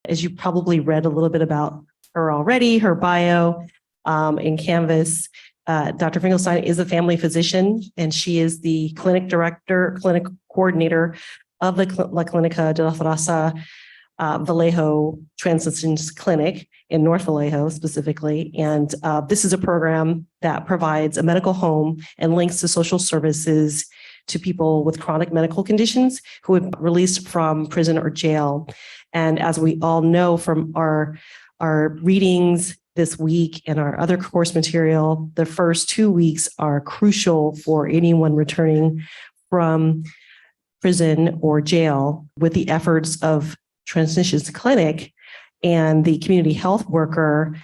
As you probably read a little bit about her already, her bio in Canvas, Dr. Finkelstein is a family physician, and she is the clinic director, clinic coordinator of the La Clínica de la Fraix Vallejo Transitions Clinic in North Vallejo specifically. And this is a program that provides a medical home and links to social services to people with chronic medical conditions who have been released from prison or jail. And as we all know from our readings this week and our other course material, the first 2 weeks are crucial for anyone returning from prison or jail, with the efforts of Transitions Clinic and the community health worker,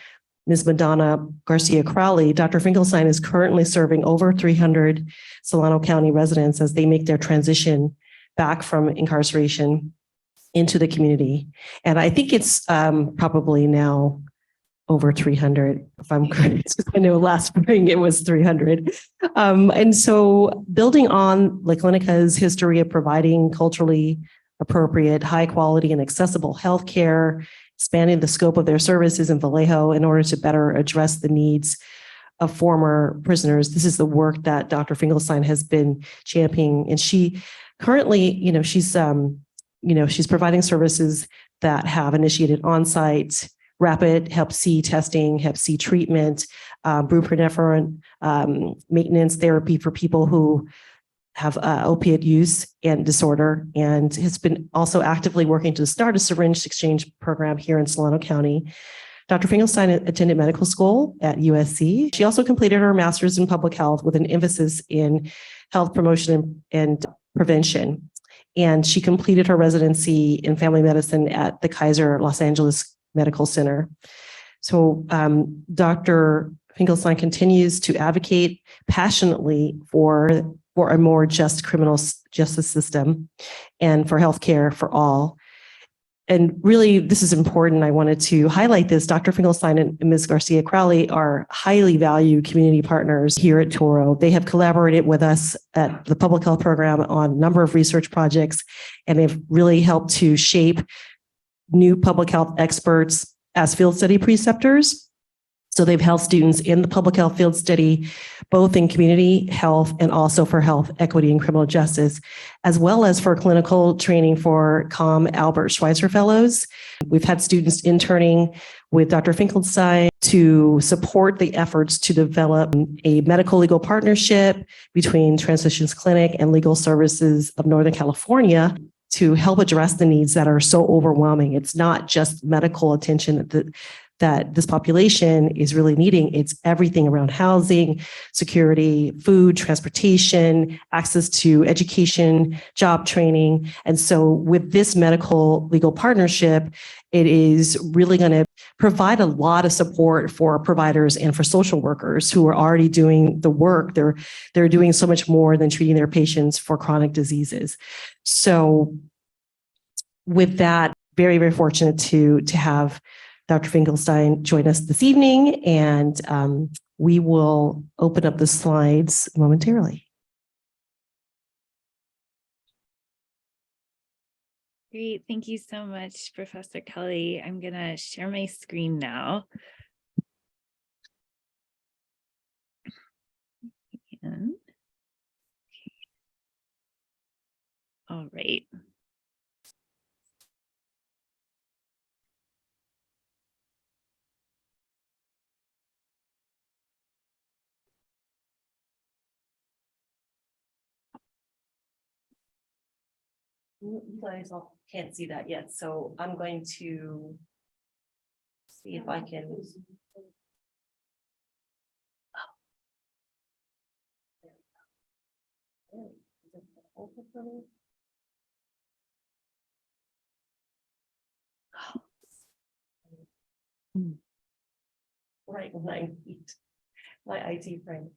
Ms. Madonna Garcia Crowley. Dr. Finkelstein is currently serving over 300 Solano County residents as they make their transition back from incarceration into the community. And I think it's probably now over 300, if I'm correct. I know last spring it was 300. And so building on La Clinica's history of providing culturally appropriate, high quality and accessible healthcare, expanding the scope of their services in Vallejo in order to better address the needs of former prisoners. This is the work that Dr. Finkelstein has been championing. And she currently, she's providing services that have initiated on-site rapid Hep C testing, Hep C treatment, buprenorphine maintenance therapy for people who have opiate use and disorder, and has been also actively working to start a syringe exchange program here in Solano County. Dr. Finkelstein attended medical school at USC. She also completed her master's in public health with an emphasis in health promotion and prevention. And she completed her residency in family medicine at the Kaiser Los Angeles Medical Center. So Dr. Finkelstein continues to advocate passionately for a more just criminal justice system and for healthcare for all. And really, this is important. I wanted to highlight this. Dr. Finkelstein and Ms. Garcia Crowley are highly valued community partners here at Toro. They have collaborated with us at the public health program on a number of research projects, and they've really helped to shape new public health experts as field study preceptors. So they've held students in the public health field study, both in community health and also for health equity and criminal justice, as well as for clinical training for COM Albert Schweitzer Fellows. We've had students interning with Dr. Finkelstein to support the efforts to develop a medical legal partnership between Transitions Clinic and Legal Services of Northern California to help address the needs that are so overwhelming. It's not just medical attention that this population is really needing. It's everything around housing, security, food, transportation, access to education, job training. And so with this medical legal partnership, it is really going to provide a lot of support for providers and for social workers who are already doing the work. They're doing so much more than treating their patients for chronic diseases. So with that, very, very fortunate to have Dr. Finkelstein join us this evening, and we will open up the slides momentarily. Great. Thank you so much, Professor Kelly. I'm going to share my screen now. And, all right. You guys all can't see that yet, so I'm going to see if I can. Right when I need my IT friend.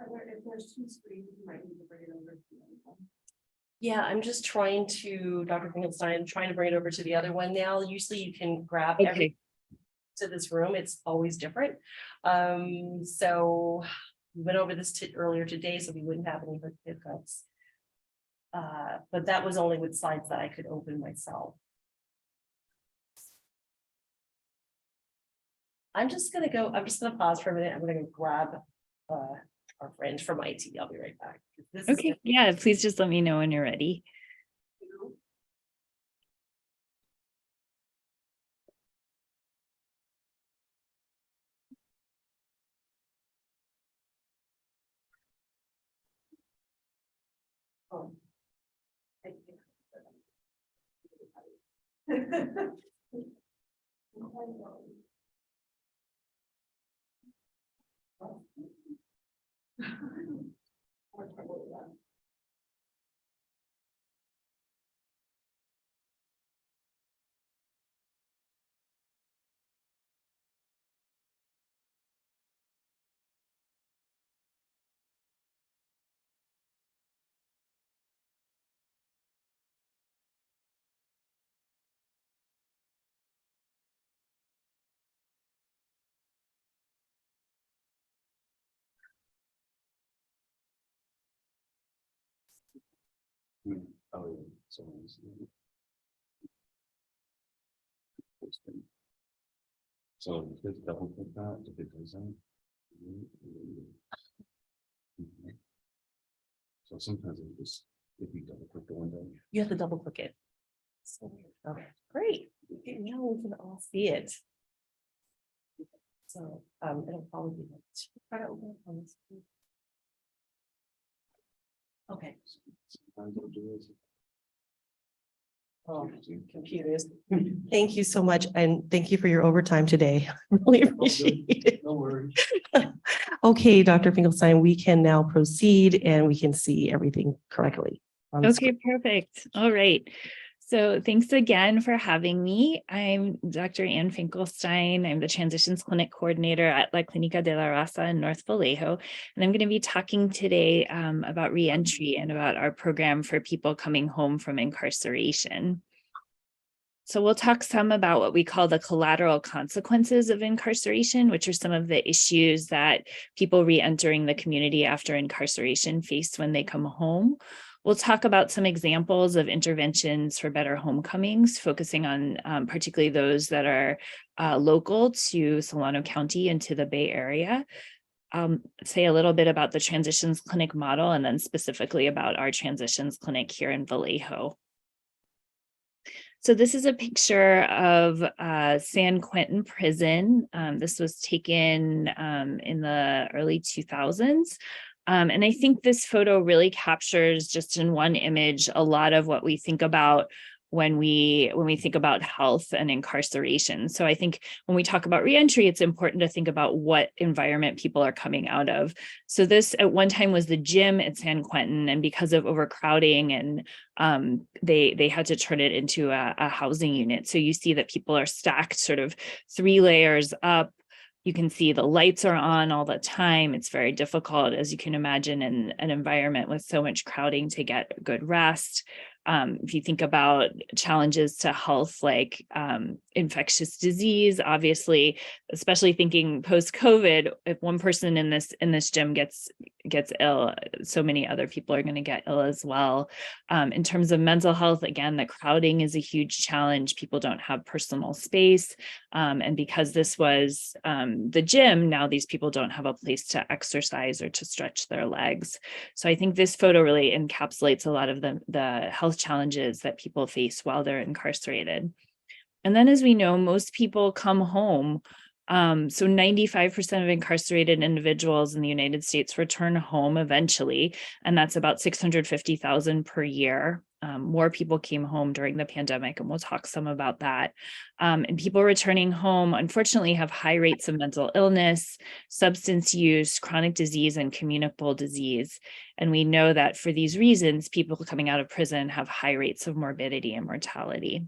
If there's two screens, you might need to bring it over to the other one. Yeah, I'm just trying to, Dr. Finkelstein, trying to bring it over to the other one now. Usually you can grab everything to this room. It's always different. So we went over this earlier today, so we wouldn't have any hiccups. but that was only with slides that I could open myself. I'm just gonna pause for a minute. I'm gonna go grab our friend from IT. I'll be right back. This is Okay, yeah, please just let me know when you're ready. Oh. Oh, yeah. So just double click that if it does that. So sometimes it just, if you double click the window. You have to double click it. Okay, great. Okay, now we can all see it. So it'll probably be. Try to open it on this. Okay. Sometimes it'll do it. Oh, computers. Thank you so much, and thank you for your overtime today. Really appreciate it. No worries. Okay, Dr. Finkelstein, we can now proceed and we can see everything correctly. On the Okay, screen. perfect. All right. So thanks again for having me. I'm Dr. Ann Finkelstein. I'm the Transitions Clinic Coordinator at La Clínica de la Raza in North Vallejo. And I'm going to be talking today about reentry and about our program for people coming home from incarceration. So we'll talk some about what we call the collateral consequences of incarceration, which are some of the issues that people re-entering the community after incarceration face when they come home. We'll talk about some examples of interventions for better homecomings, focusing on particularly those that are local to Solano County and to the Bay Area. Say a little bit about the Transitions Clinic model, and then specifically about our Transitions Clinic here in Vallejo. So this is a picture of San Quentin Prison. This was taken in the early 2000s. And I think this photo really captures just in one image a lot of what we think about when we think about health and incarceration. So I think when we talk about reentry, it's important to think about what environment people are coming out of. So this at one time was the gym at San Quentin, and because of overcrowding and they had to turn it into a housing unit. So you see that people are stacked sort of 3 layers up. You can see the lights are on all the time. It's very difficult, as you can imagine, in an environment with so much crowding to get good rest. If you think about challenges to health like infectious disease, obviously, especially thinking post-COVID, if one person in this gym gets ill, so many other people are going to get ill as well. In terms of mental health, again, the crowding is a huge challenge. People don't have personal space. And because this was the gym, now these people don't have a place to exercise or to stretch their legs. So I think this photo really encapsulates a lot of the health challenges that people face while they're incarcerated. And then, as we know, most people come home. So 95% of incarcerated individuals in the United States return home eventually, and that's about 650,000 per year. More people came home during the pandemic, and we'll talk some about that. And people returning home, unfortunately, have high rates of mental illness, substance use, chronic disease, and communicable disease. And we know that for these reasons, people coming out of prison have high rates of morbidity and mortality.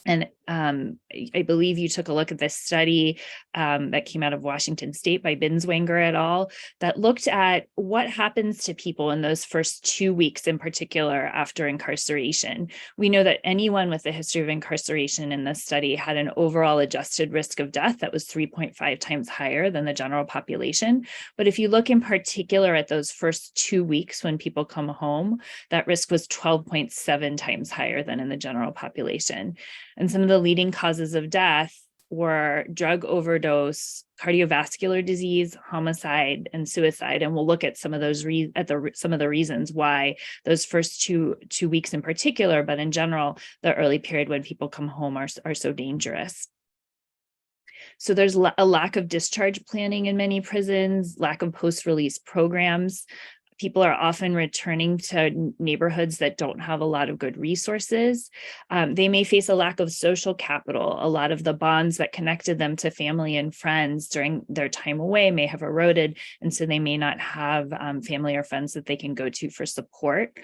And I believe you took a look at this study that came out of Washington State by Binswanger et al. That looked at what happens to people in those first 2 weeks in particular after incarceration. We know that anyone with a history of incarceration in this study had an overall adjusted risk of death that was 3.5 times higher than the general population. But if you look in particular at those first 2 weeks when people come home, that risk was 12.7 times higher than in the general population. And some of the leading causes of death were drug overdose, cardiovascular disease, homicide, and suicide. And we'll look at some of those some of the reasons why those first two weeks in particular, but in general, the early period when people come home are so dangerous. So there's a lack of discharge planning in many prisons, lack of post-release programs. People are often returning to neighborhoods that don't have a lot of good resources. They may face a lack of social capital. A lot of the bonds that connected them to family and friends during their time away may have eroded, and so they may not have family or friends that they can go to for support.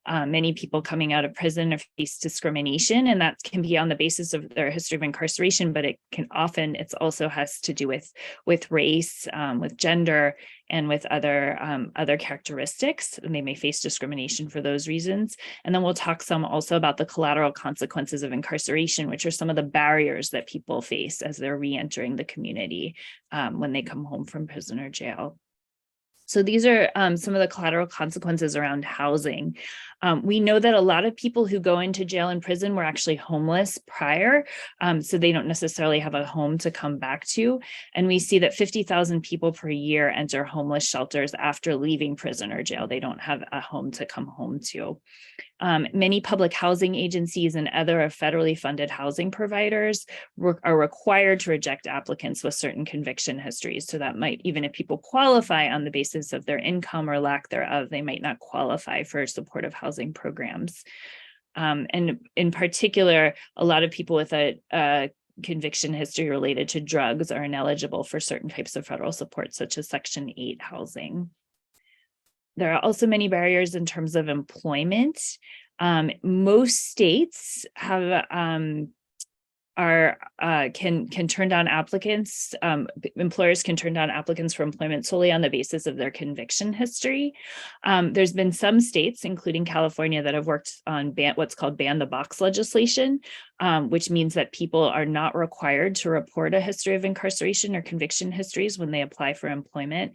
Many people coming out of prison face discrimination, and that can be on the basis of their history of incarceration, but it also has to do with race, with gender, and with other characteristics, and they may face discrimination for those reasons. And then we'll talk some also about the collateral consequences of incarceration, which are some of the barriers that people face as they're re-entering the community when they come home from prison or jail. So these are some of the collateral consequences around housing. We know that a lot of people who go into jail and prison were actually homeless prior, so they don't necessarily have a home to come back to. And we see that 50,000 people per year enter homeless shelters after leaving prison or jail. They don't have a home to come home to. Many public housing agencies and other federally funded housing providers are required to reject applicants with certain conviction histories. So that might, even if people qualify on the basis of their income or lack thereof, they might not qualify for supportive housing programs. And in particular, a lot of people with a conviction history related to drugs are ineligible for certain types of federal support, such as Section 8 housing. There are also many barriers in terms of employment. Most states have can turn down applicants. Employers can turn down applicants for employment solely on the basis of their conviction history. There's been some states, including California, that have worked on what's called ban the box legislation, which means that people are not required to report a history of incarceration or conviction histories when they apply for employment.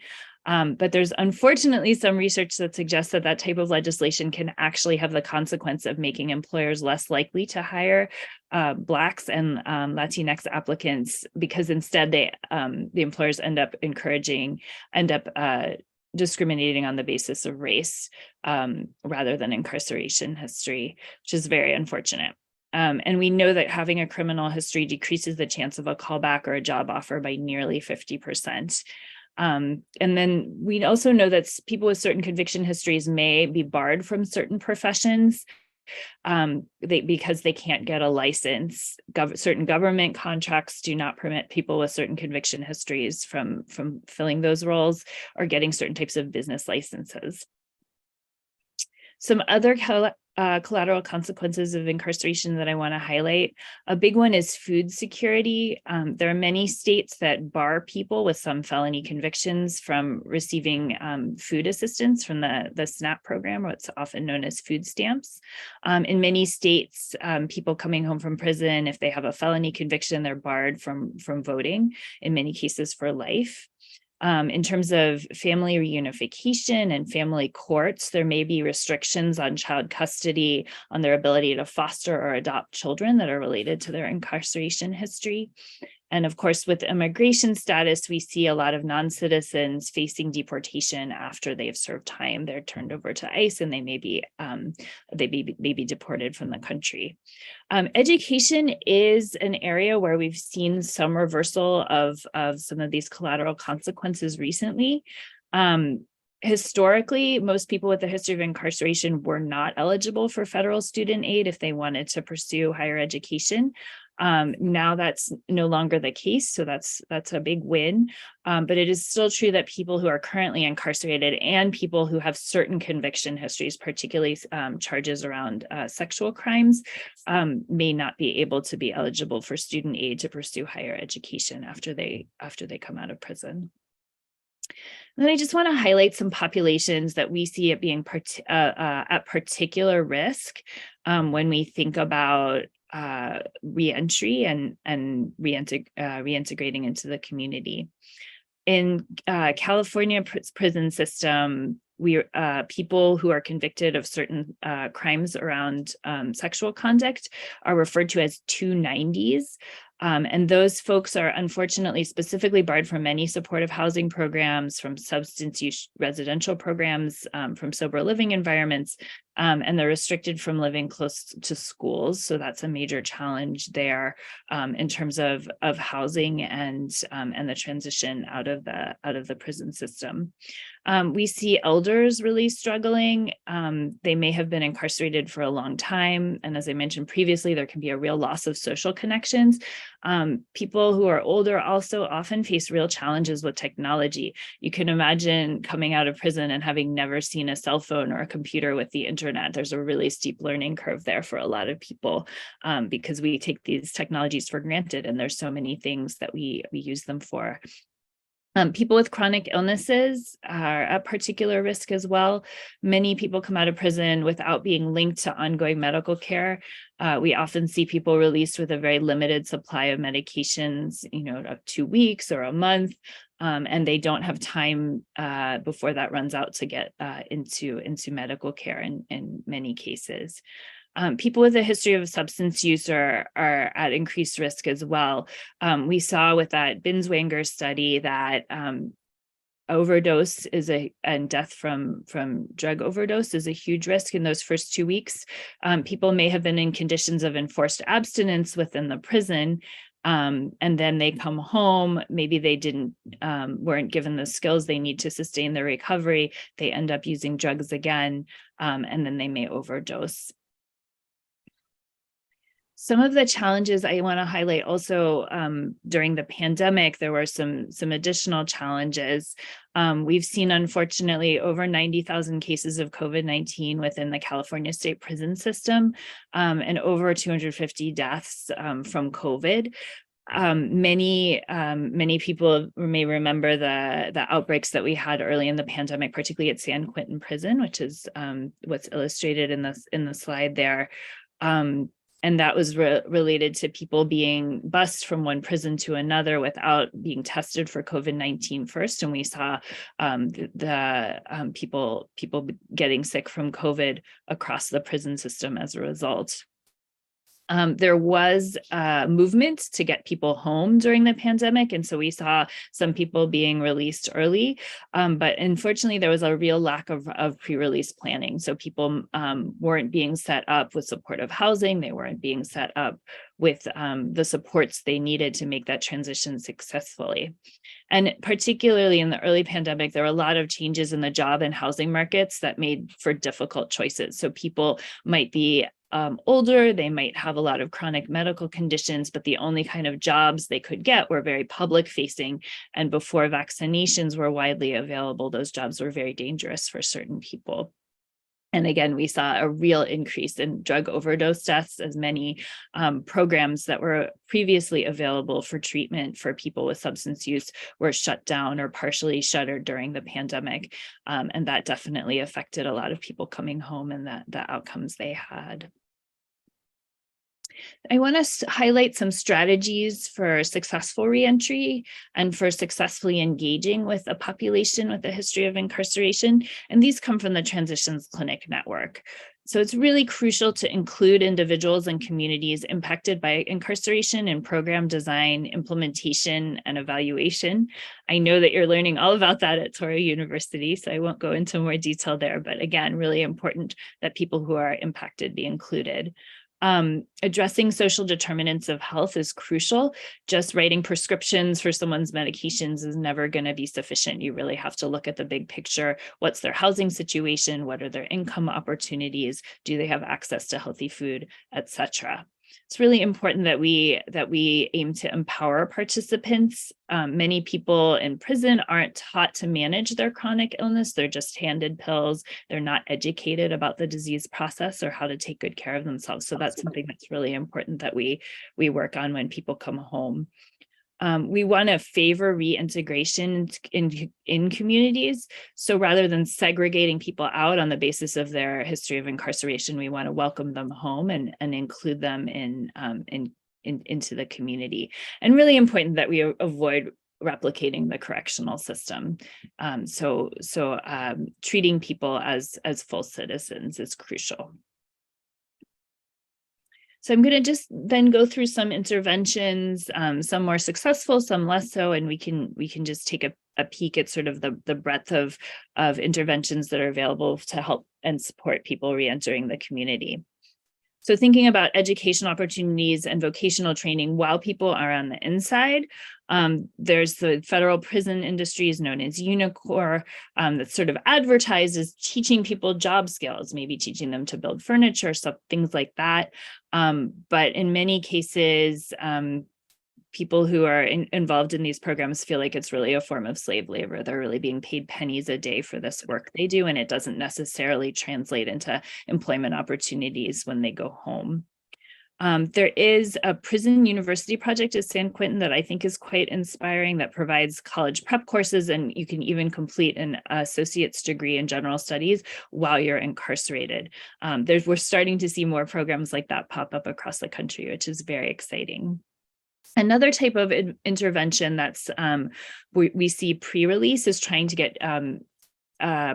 But there's unfortunately some research that suggests that that type of legislation can actually have the consequence of making employers less likely to hire Blacks and Latinx applicants, because instead the employers end up discriminating on the basis of race rather than incarceration history, which is very unfortunate. And we know that having a criminal history decreases the chance of a callback or a job offer by nearly 50%. And then we also know that people with certain conviction histories may be barred from certain professions because they can't get a license. Certain government contracts do not permit people with certain conviction histories from filling those roles or getting certain types of business licenses. Some other collateral consequences of incarceration that I want to highlight. A big one is food security. There are many states that bar people with some felony convictions from receiving food assistance from the SNAP program, or what's often known as food stamps. In many states, people coming home from prison, if they have a felony conviction, they're barred from voting, in many cases for life. In terms of family reunification and family courts, there may be restrictions on child custody, on their ability to foster or adopt children that are related to their incarceration history. And of course, with immigration status, we see a lot of non-citizens facing deportation after they've served time. They're turned over to ICE and they may be deported from the country. Education is an area where we've seen some reversal of some of these collateral consequences recently. Historically, most people with a history of incarceration were not eligible for federal student aid if they wanted to pursue higher education. Now that's no longer the case, so that's a big win. But it is still true that people who are currently incarcerated and people who have certain conviction histories, particularly charges around sexual crimes, may not be able to be eligible for student aid to pursue higher education after they come out of prison. And then I just want to highlight some populations that we see it being at particular risk when we think about reentry and reintegrating into the community. In California prison system, people who are convicted of certain crimes around sexual conduct are referred to as 290s. And those folks are unfortunately specifically barred from many supportive housing programs, from substance use residential programs, from sober living environments, and they're restricted from living close to schools. So that's a major challenge there in terms of housing and the transition out of the prison system. We see elders really struggling. They may have been incarcerated for a long time. And as I mentioned previously, there can be a real loss of social connections. People who are older also often face real challenges with technology. You can imagine coming out of prison and having never seen a cell phone or a computer with the internet. There's a really steep learning curve there for a lot of people because we take these technologies for granted, and there's so many things that we use them for. People with chronic illnesses are at particular risk as well. Many people come out of prison without being linked to ongoing medical care. We often see people released with a very limited supply of medications, of 2 weeks or a month, and they don't have time before that runs out to get into medical care in many cases. People with a history of substance use are at increased risk as well. We saw with that Binswanger study that overdose and death from drug overdose is a huge risk in those first 2 weeks. People may have been in conditions of enforced abstinence within the prison, and then they come home. Maybe they weren't given the skills they need to sustain their recovery. They end up using drugs again, and then they may overdose. Some of the challenges I want to highlight also during the pandemic, there were some additional challenges. We've seen, unfortunately, over 90,000 cases of COVID-19 within the California state prison system, and over 250 deaths from COVID. Many people may remember the outbreaks that we had early in the pandemic, particularly at San Quentin Prison, which is what's illustrated in the slide there. And that was related to people being bused from one prison to another without being tested for COVID-19 first. And we saw people getting sick from COVID across the prison system as a result. There was movement to get people home during the pandemic. And so we saw some people being released early, but unfortunately there was a real lack of pre-release planning. So people weren't being set up with supportive housing. They weren't being set up with the supports they needed to make that transition successfully. And particularly in the early pandemic, there were a lot of changes in the job and housing markets that made for difficult choices. So people might be older, they might have a lot of chronic medical conditions, but the only kind of jobs they could get were very public facing. And before vaccinations were widely available, those jobs were very dangerous for certain people. And again, we saw a real increase in drug overdose deaths, as many programs that were previously available for treatment for people with substance use were shut down or partially shuttered during the pandemic. And that definitely affected a lot of people coming home and the outcomes they had. I want to highlight some strategies for successful reentry and for successfully engaging with a population with a history of incarceration. And these come from the Transitions Clinic Network. So it's really crucial to include individuals and communities impacted by incarceration in program design, implementation, and evaluation. I know that you're learning all about that at Touro University, so I won't go into more detail there, but again, really important that people who are impacted be included. Addressing social determinants of health is crucial. Just writing prescriptions for someone's medications is never going to be sufficient. You really have to look at the big picture. What's their housing situation? What are their income opportunities? Do they have access to healthy food, etc.? It's really important that we aim to empower participants. Many people in prison aren't taught to manage their chronic illness. They're just handed pills. They're not educated about the disease process or how to take good care of themselves. So that's something that's really important that we work on when people come home. We want to favor reintegration in communities. So rather than segregating people out on the basis of their history of incarceration, we want to welcome them home and include them into the community. And really important that we avoid replicating the correctional system. Treating people as full citizens is crucial. So I'm going to just then go through some interventions, some more successful, some less so, and we can just take a peek at sort of the breadth of interventions that are available to help and support people reentering the community. So thinking about education opportunities and vocational training while people are on the inside, there's the federal prison industries known as UNICOR that sort of advertises teaching people job skills, maybe teaching them to build furniture, so things like that. But in many cases, people who are involved in these programs feel like it's really a form of slave labor. They're really being paid pennies a day for this work they do, and it doesn't necessarily translate into employment opportunities when they go home. There is a prison university project at San Quentin that I think is quite inspiring, that provides college prep courses, and you can even complete an associate's degree in general studies while you're incarcerated. We're starting to see more programs like that pop up across the country, which is very exciting. Another type of intervention that's we see pre-release is trying to get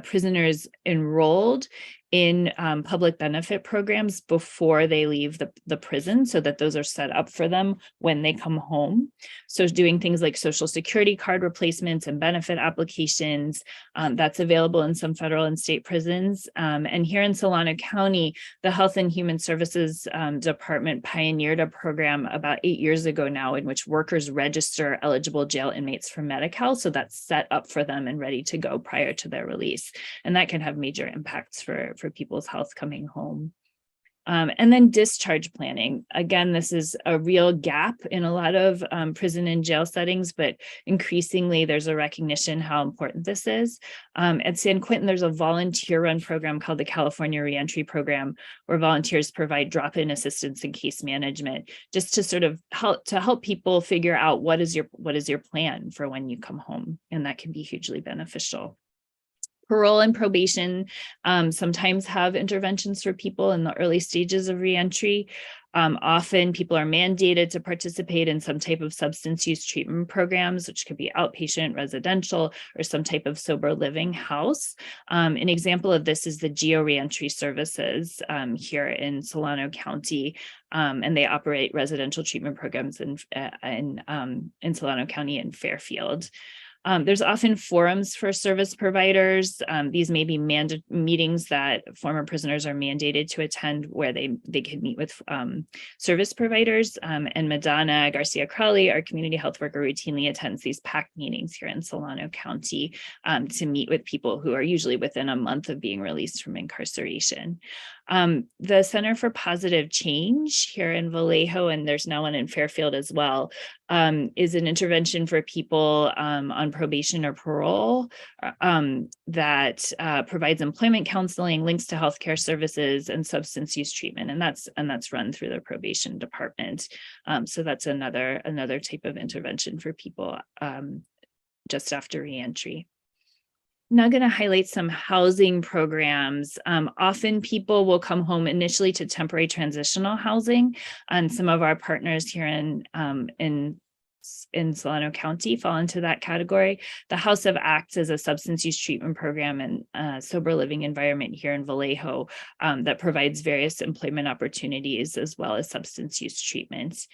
prisoners enrolled in public benefit programs before they leave the prison, so that those are set up for them when they come home. So doing things like Social Security card replacements and benefit applications, that's available in some federal and state prisons. And here in Solano County, the Health and Human Services Department pioneered a program about 8 years ago now, in which workers register eligible jail inmates for Medi-Cal, so that's set up for them and ready to go prior to their release. And that can have major impacts for people's health coming home. And then discharge planning. Again, this is a real gap in a lot of prison and jail settings, but increasingly there's a recognition how important this is. At San Quentin, there's a volunteer-run program called the California Reentry Program, where volunteers provide drop-in assistance and case management, just to sort of help people figure out what is your plan for when you come home, and that can be hugely beneficial. Parole and probation sometimes have interventions for people in the early stages of reentry. Often people are mandated to participate in some type of substance use treatment programs, which could be outpatient, residential, or some type of sober living house. An example of this is the Geo Reentry Services here in Solano County, and they operate residential treatment programs in Solano County and Fairfield. There's often forums for service providers. These may be meetings that former prisoners are mandated to attend, where they can meet with service providers. And Madonna Garcia Crowley, our community health worker, routinely attends these packed meetings here in Solano County to meet with people who are usually within a month of being released from incarceration. The Center for Positive Change here in Vallejo, and there's now one in Fairfield as well, is an intervention for people on probation or parole that provides employment counseling, links to healthcare services, and substance use treatment, and that's run through the probation department. So that's another type of intervention for people just after reentry. Now I'm going to highlight some housing programs. Often people will come home initially to temporary transitional housing, and some of our partners here in Solano County fall into that category. The House of Acts is a substance use treatment program and sober living environment here in Vallejo that provides various employment opportunities as well as substance use treatments.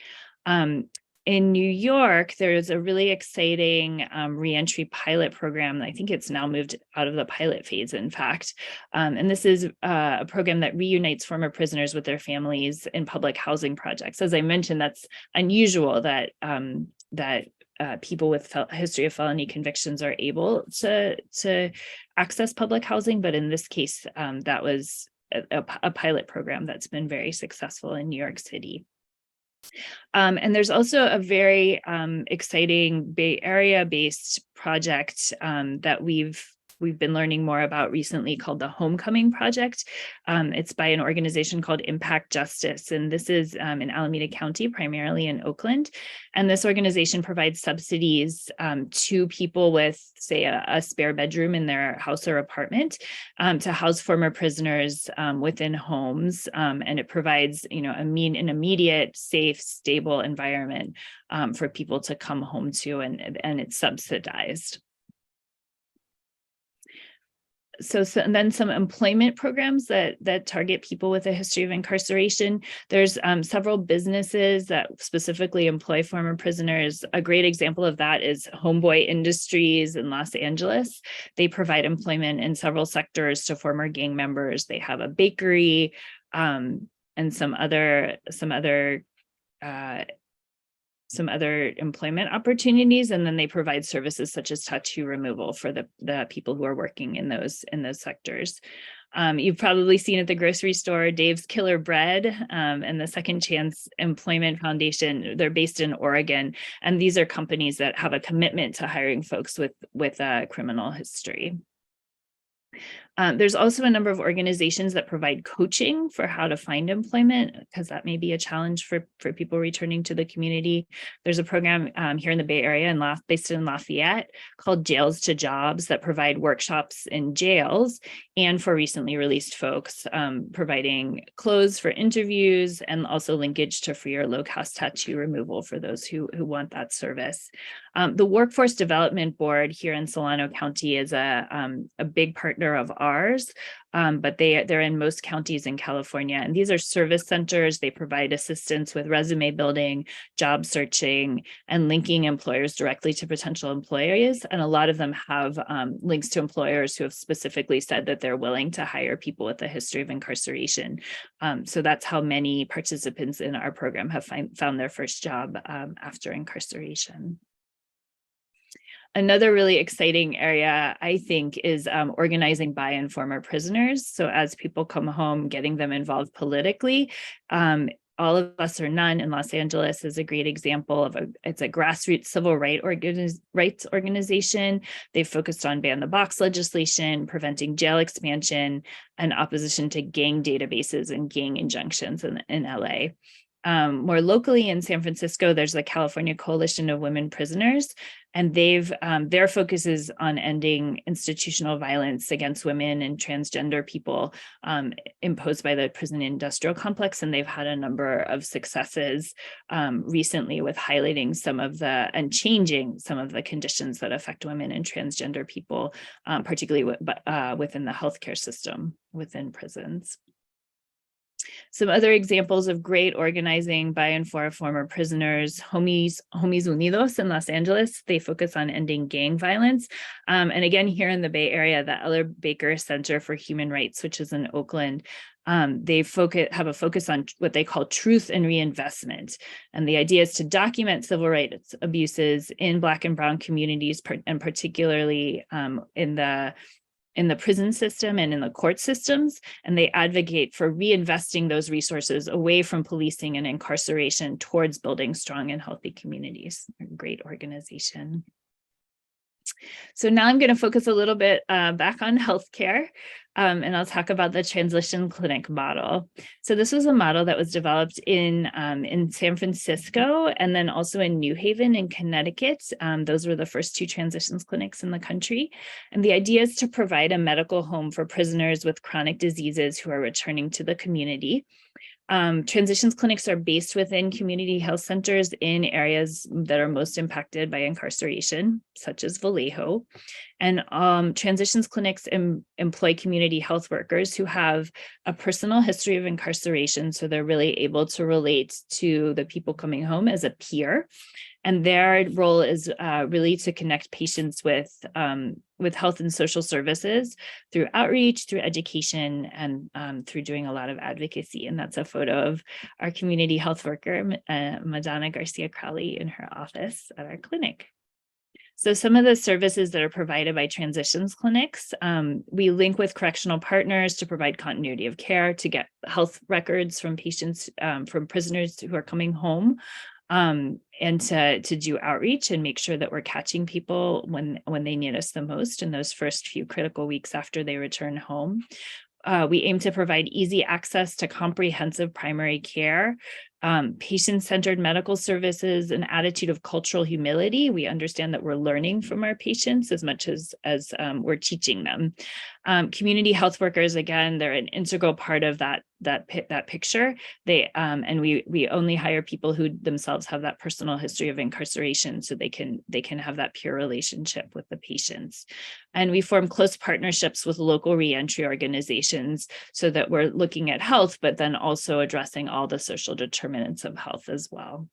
In New York, there's a really exciting reentry pilot program. I think it's now moved out of the pilot phase, in fact. And this is a program that reunites former prisoners with their families in public housing projects. As I mentioned, that's unusual that people with a history of felony convictions are able to access public housing. But in this case, that was a pilot program that's been very successful in New York City. And there's also a very exciting Bay Area-based project that we've been learning more about recently called the Homecoming Project. It's by an organization called Impact Justice, and this is in Alameda County, primarily in Oakland. And this organization provides subsidies to people with, say, a spare bedroom in their house or apartment to house former prisoners within homes. And it provides, an immediate, safe, stable environment for people to come home to, and it's subsidized. So and then some employment programs that target people with a history of incarceration. There's several businesses that specifically employ former prisoners. A great example of that is Homeboy Industries in Los Angeles. They provide employment in several sectors to former gang members. They have a bakery and some other employment opportunities, and then they provide services such as tattoo removal for the people who are working in those sectors. You've probably seen at the grocery store Dave's Killer Bread and the Second Chance Employment Foundation. They're based in Oregon, and these are companies that have a commitment to hiring folks with a criminal history. There's also a number of organizations that provide coaching for how to find employment, because that may be a challenge for people returning to the community. There's a program here in the Bay Area based in Lafayette called Jails to Jobs that provide workshops in jails and for recently released folks, providing clothes for interviews and also linkage to free or low-cost tattoo removal for those who want that service. The Workforce Development Board here in Solano County is a big partner of ours, but they're in most counties in California. And these are service centers. They provide assistance with resume building, job searching, and linking employers directly to potential employers. And a lot of them have links to employers who have specifically said that they're willing to hire people with a history of incarceration. So that's how many participants in our program have found their first job after incarceration. Another really exciting area, I think, is organizing by and former prisoners. So as people come home, getting them involved politically. All of Us or None in Los Angeles is a great example of it's a grassroots civil rights organization. They focused on ban the box legislation, preventing jail expansion, and opposition to gang databases and gang injunctions in LA. More locally in San Francisco, there's the California Coalition of Women Prisoners, and their focus is on ending institutional violence against women and transgender people imposed by the prison industrial complex. And they've had a number of successes recently with highlighting and changing some of the conditions that affect women and transgender people, particularly within the healthcare system within prisons. Some other examples of great organizing by and for former prisoners: Homies Unidos in Los Angeles. They focus on ending gang violence. And again, here in the Bay Area, the Eller Baker Center for Human Rights, which is in Oakland, they have a focus on what they call truth and reinvestment. And the idea is to document civil rights abuses in Black and Brown communities, and particularly in the prison system and in the court systems, and they advocate for reinvesting those resources away from policing and incarceration towards building strong and healthy communities. A great organization. So now I'm going to focus a little bit back on healthcare, and I'll talk about the transition clinic model. So this was a model that was developed in San Francisco and then also in New Haven in Connecticut. Those were the first two transitions clinics in the country. And the idea is to provide a medical home for prisoners with chronic diseases who are returning to the community. Transitions clinics are based within community health centers in areas that are most impacted by incarceration, such as Vallejo. And transitions clinics employ community health workers who have a personal history of incarceration. So they're really able to relate to the people coming home as a peer. And their role is really to connect patients with health and social services through outreach, through education, and through doing a lot of advocacy. And that's a photo of our community health worker, Madonna Garcia Crowley, in her office at our clinic. So some of the services that are provided by transitions clinics, we link with correctional partners to provide continuity of care, to get health records from patients, from prisoners who are coming home, and to do outreach and make sure that we're catching people when they need us the most in those first few critical weeks after they return home. We aim to provide easy access to comprehensive primary care, patient-centered medical services, an attitude of cultural humility. We understand that we're learning from our patients as much as we're teaching them. Community health workers, again, they're an integral part of that picture. And we only hire people who themselves have that personal history of incarceration, so they can have that peer relationship with the patients. And we form close partnerships with local reentry organizations so that we're looking at health, but then also addressing all the social determinants of health as well.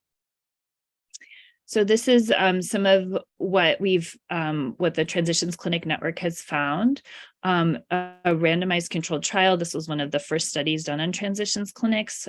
So this is some of what what the Transitions Clinic Network has found. A randomized controlled trial. This was one of the first studies done on transitions clinics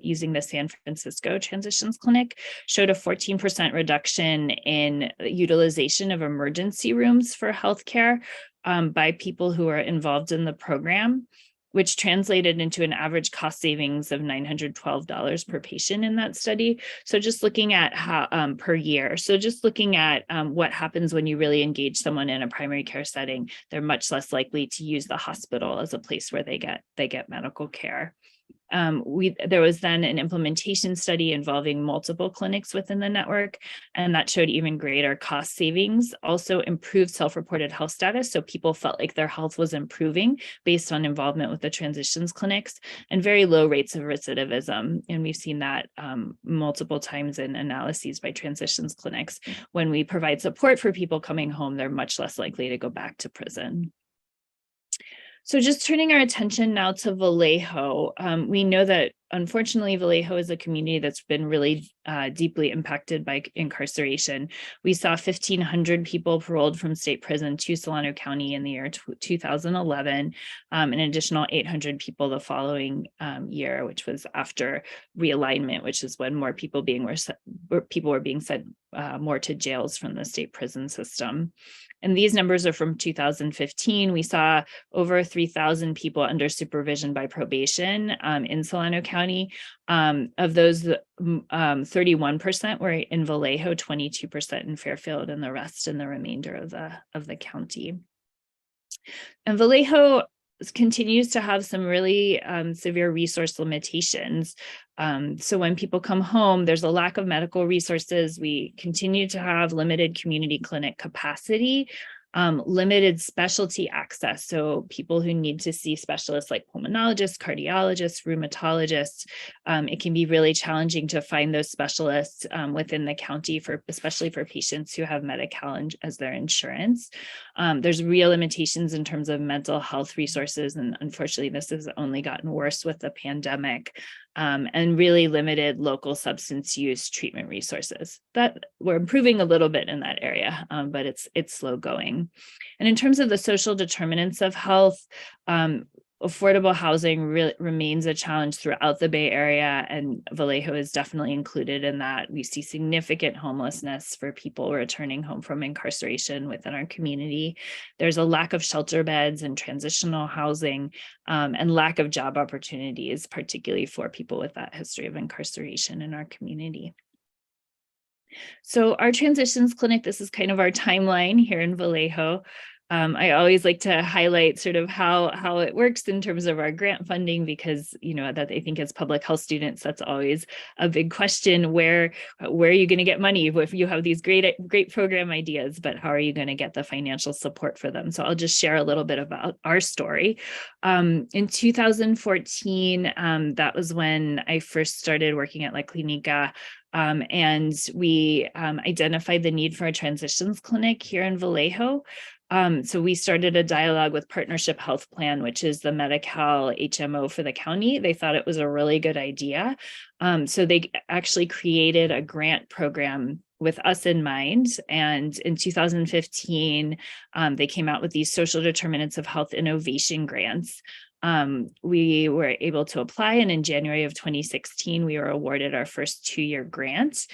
using the San Francisco Transitions Clinic, showed a 14% reduction in utilization of emergency rooms for healthcare by people who are involved in the program, which translated into an average cost savings of $912 per patient in that study. So just looking at how per year. So just looking at what happens when you really engage someone in a primary care setting, they're much less likely to use the hospital as a place where they get medical care. There was then an implementation study involving multiple clinics within the network, and that showed even greater cost savings, also improved self-reported health status. So people felt like their health was improving based on involvement with the transitions clinics, and very low rates of recidivism. And we've seen that multiple times in analyses by transitions clinics. When we provide support for people coming home, they're much less likely to go back to prison. So just turning our attention now to Vallejo, we know that unfortunately Vallejo is a community that's been really deeply impacted by incarceration. We saw 1,500 people paroled from state prison to Solano County in the year 2011, an additional 800 people the following year, which was after realignment, which is when more people were being sent more to jails from the state prison system. And these numbers are from 2015. We saw over 3,000 people under supervision by probation in Solano County. Of those, 31% were in Vallejo, 22% in Fairfield, and the rest in the remainder of the county. And Vallejo continues to have some really severe resource limitations. So when people come home, there's a lack of medical resources. We continue to have limited community clinic capacity, limited specialty access. So people who need to see specialists like pulmonologists, cardiologists, rheumatologists, it can be really challenging to find those specialists within the county, especially for patients who have Medi-Cal as their insurance. There's real limitations in terms of mental health resources, and unfortunately, this has only gotten worse with the pandemic. And really limited local substance use treatment resources. That we're improving a little bit in that area, but it's slow going. And in terms of the social determinants of health, affordable housing remains a challenge throughout the Bay Area, and Vallejo is definitely included in that. We see significant homelessness for people returning home from incarceration within our community. There's a lack of shelter beds and transitional housing, and lack of job opportunities, particularly for people with that history of incarceration in our community. So our transitions clinic, this is kind of our timeline here in Vallejo. I always like to highlight sort of how it works in terms of our grant funding, because, that I think as public health students, that's always a big question. Where are you going to get money if you have these great program ideas, but how are you going to get the financial support for them? So I'll just share a little bit about our story. In 2014, that was when I first started working at La Clinica. And we identified the need for a transitions clinic here in Vallejo. So we started a dialogue with Partnership Health Plan, which is the Medi-Cal HMO for the county. They thought it was a really good idea. So they actually created a grant program with us in mind. And in 2015, they came out with these social determinants of health innovation grants. We were able to apply, and in January of 2016, we were awarded our first 2-year grant.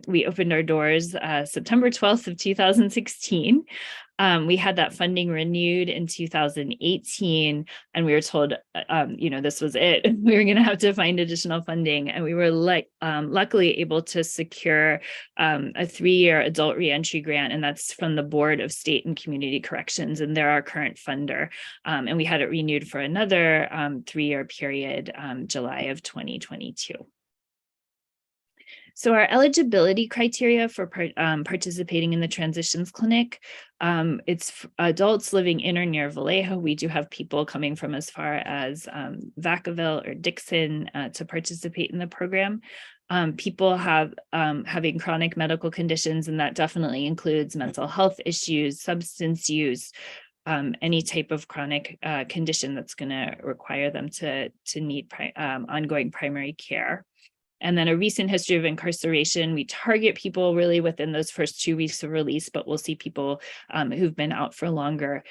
We opened our doors September 12th of 2016. We had that funding renewed in 2018, and we were told, this was it. We were going to have to find additional funding, and we were luckily able to secure a 3-year adult reentry grant, and that's from the Board of State and Community Corrections, and they're our current funder. And we had it renewed for another 3-year period, July of 2022. So our eligibility criteria for participating in the transitions clinic, it's adults living in or near Vallejo. We do have people coming from as far as Vacaville or Dixon to participate in the program. People having chronic medical conditions, and that definitely includes mental health issues, substance use, any type of chronic condition that's going to require them to need ongoing primary care. And then a recent history of incarceration. We target people really within those first 2 weeks of release, but we'll see people who've been out for longer,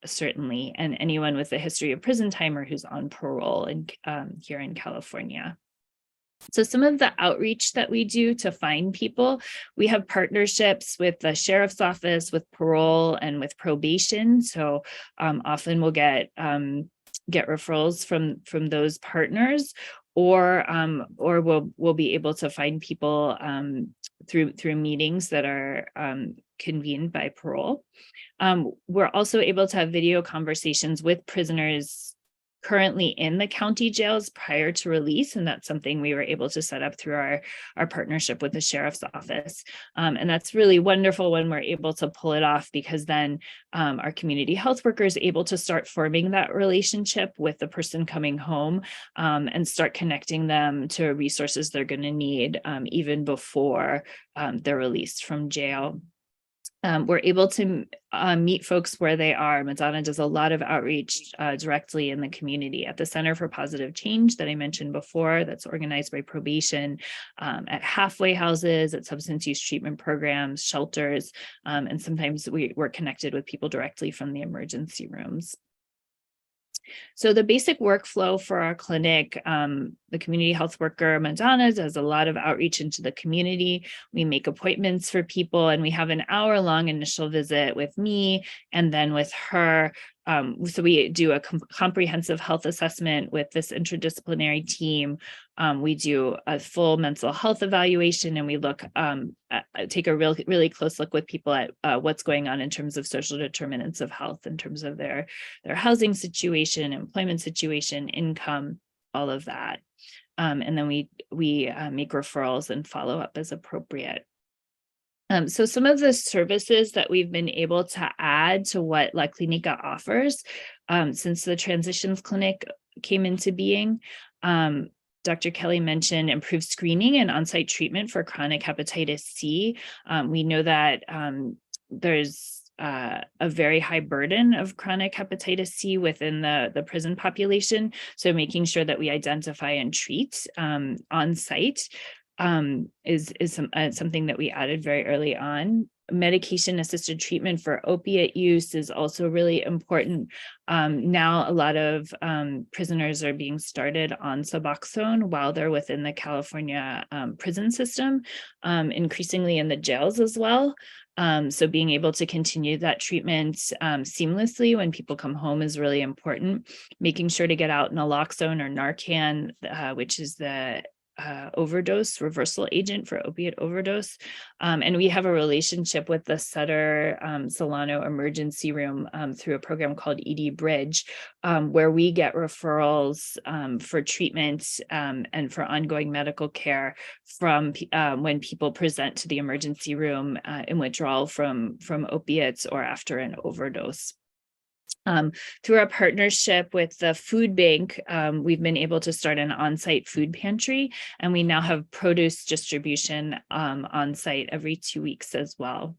certainly, and anyone with a history of prison time or who's on parole here in California. So some of the outreach that we do to find people, we have partnerships with the sheriff's office, with parole, and with probation. So often we'll get referrals from those partners, or we'll be able to find people through meetings that are convened by parole. We're also able to have video conversations with prisoners currently in the county jails prior to release, and that's something we were able to set up through our partnership with the sheriff's office. And that's really wonderful when we're able to pull it off, because then our community health worker is able to start forming that relationship with the person coming home, and start connecting them to resources they're going to need even before they're released from jail. We're able to meet folks where they are. Madonna does a lot of outreach directly in the community at the Center for Positive Change that I mentioned before, that's organized by probation, at halfway houses, at substance use treatment programs, shelters, and sometimes we're connected with people directly from the emergency rooms. So the basic workflow for our clinic, the community health worker, Madonna, does a lot of outreach into the community. We make appointments for people, and we have an hour-long initial visit with me and then with her. So we do a comprehensive health assessment with this interdisciplinary team. We do a full mental health evaluation, and we take a really close look with people at what's going on in terms of social determinants of health, in terms of their housing situation, employment situation, income, all of that. And then we make referrals and follow up as appropriate. So some of the services that we've been able to add to what La Clinica offers since the transitions clinic came into being, Dr. Kelly mentioned improved screening and on-site treatment for chronic hepatitis C. We know that there's a very high burden of chronic hepatitis C within the prison population. So making sure that we identify and treat on site is something that we added very early on. Medication-assisted treatment for opiate use is also really important. Now, a lot of prisoners are being started on Suboxone while they're within the California prison system, increasingly in the jails as well. So being able to continue that treatment seamlessly when people come home is really important. Making sure to get out naloxone or Narcan, which is the overdose reversal agent for opiate overdose. And we have a relationship with the Sutter Solano Emergency Room through a program called ED Bridge, where we get referrals for treatment and for ongoing medical care from when people present to the emergency room in withdrawal from opiates or after an overdose. Through our partnership with the food bank, we've been able to start an on-site food pantry, and we now have produce distribution on-site every 2 weeks as well.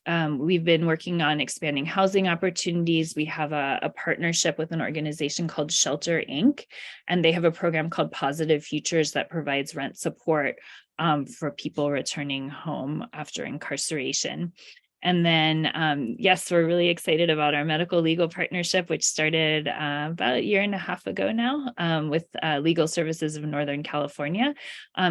We've been working on expanding housing opportunities. We have a partnership with an organization called Shelter Inc., and they have a program called Positive Futures that provides rent support for people returning home after incarceration. And then, yes, we're really excited about our medical legal partnership, which started about a year and a half ago now with Legal Services of Northern California.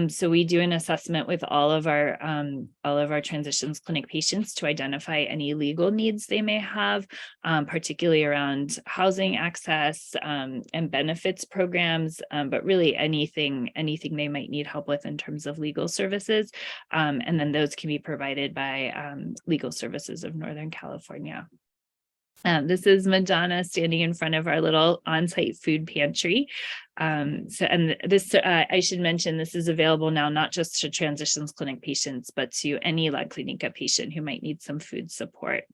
So we do an assessment with all of our transitions clinic patients to identify any legal needs they may have, particularly around housing access and benefits programs, but really anything they might need help with in terms of legal services. And then those can be provided by Legal Services of Northern California. This is Madonna standing in front of our little on-site food pantry. I should mention, this is available now not just to transitions clinic patients, but to any La Clinica patient who might need some food support.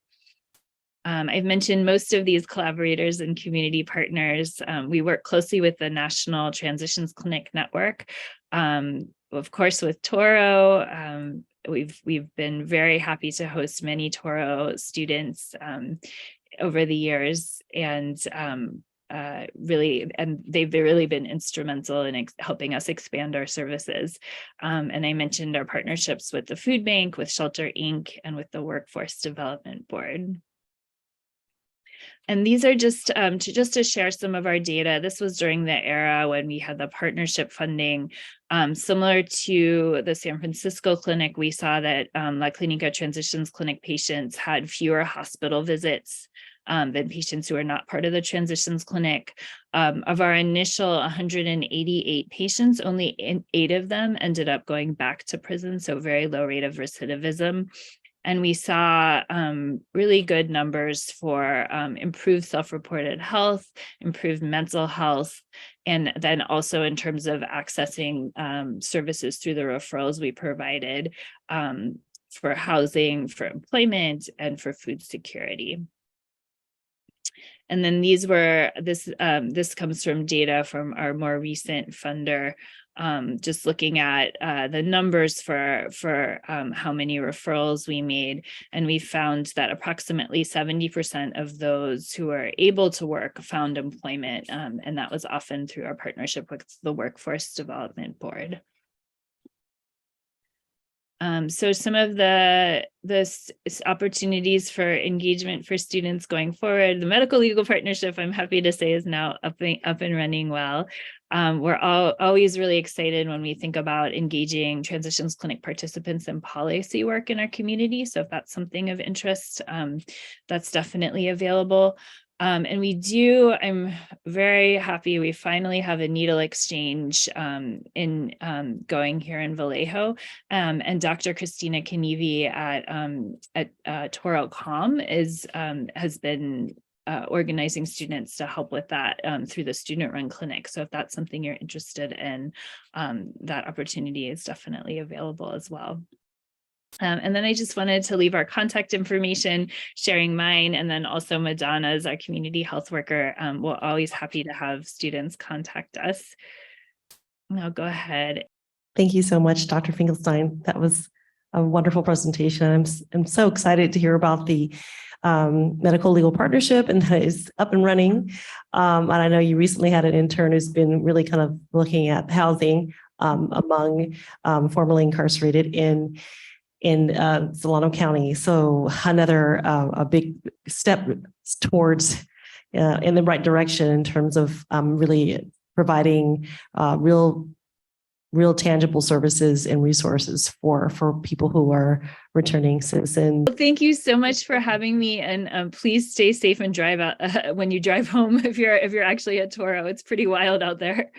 I've mentioned most of these collaborators and community partners. We work closely with the National Transitions Clinic Network, of course, with Toro. We've been very happy to host many Toro students over the years, and they've really been instrumental in helping us expand our services. And I mentioned our partnerships with the Food Bank, with Shelter Inc., and with the Workforce Development Board. And these are just to share some of our data. This was during the era when we had the partnership funding. Similar to the San Francisco clinic, we saw that La Clinica Transitions Clinic patients had fewer hospital visits than patients who are not part of the transitions clinic. Of our initial 188 patients, only 8 of them ended up going back to prison, so very low rate of recidivism. And we saw really good numbers for improved self-reported health, improved mental health, and then also in terms of accessing services through the referrals we provided for housing, for employment, and for food security. And then this comes from data from our more recent funder, just looking at the numbers for how many referrals we made. And we found that approximately 70% of those who are able to work found employment. And that was often through our partnership with the Workforce Development Board. So some of the opportunities for engagement for students going forward, the medical legal partnership, I'm happy to say, is now up and running well. We're always really excited when we think about engaging transitions clinic participants in policy work in our community. So if that's something of interest, that's definitely available. And I'm very happy we finally have a needle exchange going here in Vallejo. And Dr. Christina Kanivi at Toro Com has been organizing students to help with that through the student-run clinic. So if that's something you're interested in, that opportunity is definitely available as well. And then I just wanted to leave our contact information, sharing mine, and then also Madonna's, our community health worker. We're always happy to have students contact us. And I'll go ahead. Thank you so much, Dr. Finkelstein. That was a wonderful presentation. I'm so excited to hear about the medical legal partnership and that is up and running. And I know you recently had an intern who's been really kind of looking at housing among formerly incarcerated in Solano County. So another a big step towards in the right direction in terms of really providing real tangible services and resources for people who are returning citizens. Well, thank you so much for having me, and please stay safe and drive out when you drive home if you're actually at Toro. It's pretty wild out there.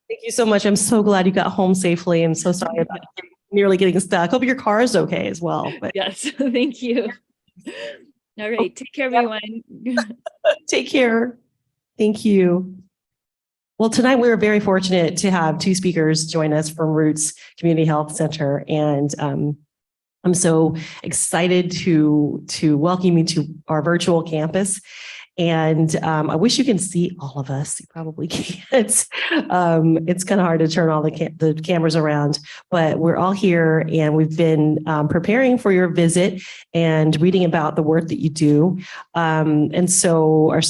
Thank you so much. I'm so glad you got home safely. I'm so sorry about nearly getting stuck. Hope your car is okay as well. But Yes, thank you. All right, take care, everyone. take care. Thank you. Well, tonight we are very fortunate to have two speakers join us from Roots Community Health Center, and I'm so excited to welcome you to our virtual campus. And I wish you can see all of us. You probably can't. It's kind of hard to turn all the cameras around, but we're all here, and we've been preparing for your visit and reading about the work that you do. And so our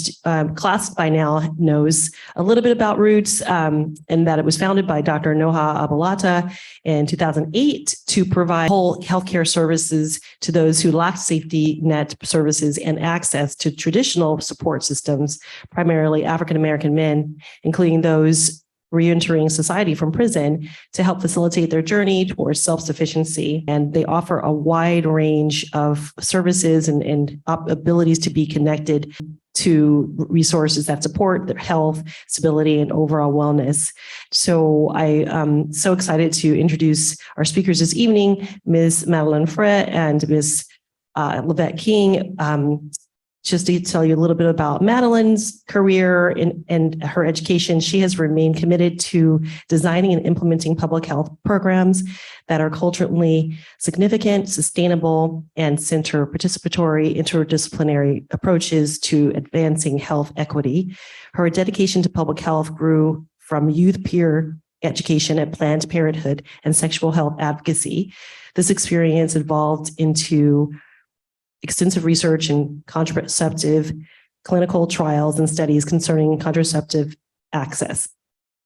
class by now knows a little bit about Roots, and that it was founded by Dr. Noha Abalata in 2008 to provide whole healthcare services to those who lack safety net services and access to traditional support systems, primarily African-American men, including those reentering society from prison, to help facilitate their journey towards self-sufficiency. And they offer a wide range of services and abilities to be connected to resources that support their health, stability, and overall wellness. So I am so excited to introduce our speakers this evening, Ms. Madeline Fraix and Ms. Livette King. Just to tell you a little bit about Madeline's career and her education, she has remained committed to designing and implementing public health programs that are culturally significant, sustainable, and center participatory, interdisciplinary approaches to advancing health equity. Her dedication to public health grew from youth peer education at Planned Parenthood and sexual health advocacy. This experience evolved into extensive research in contraceptive clinical trials and studies concerning contraceptive access.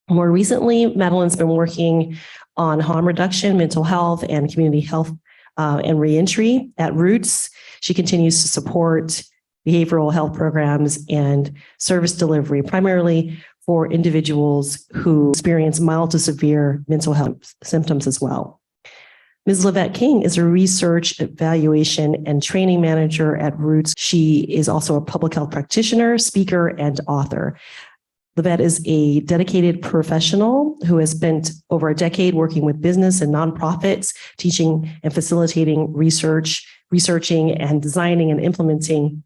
More recently, Madeline's been working on harm reduction, mental health, and community health and reentry at Roots. She continues to support behavioral health programs and service delivery, primarily for individuals who experience mild to severe mental health symptoms as well. Ms. Livette King is a research, evaluation, and training manager at Roots. She is also a public health practitioner, speaker, and author. Livette is a dedicated professional who has spent over a decade working with business and nonprofits, teaching and facilitating researching and designing and implementing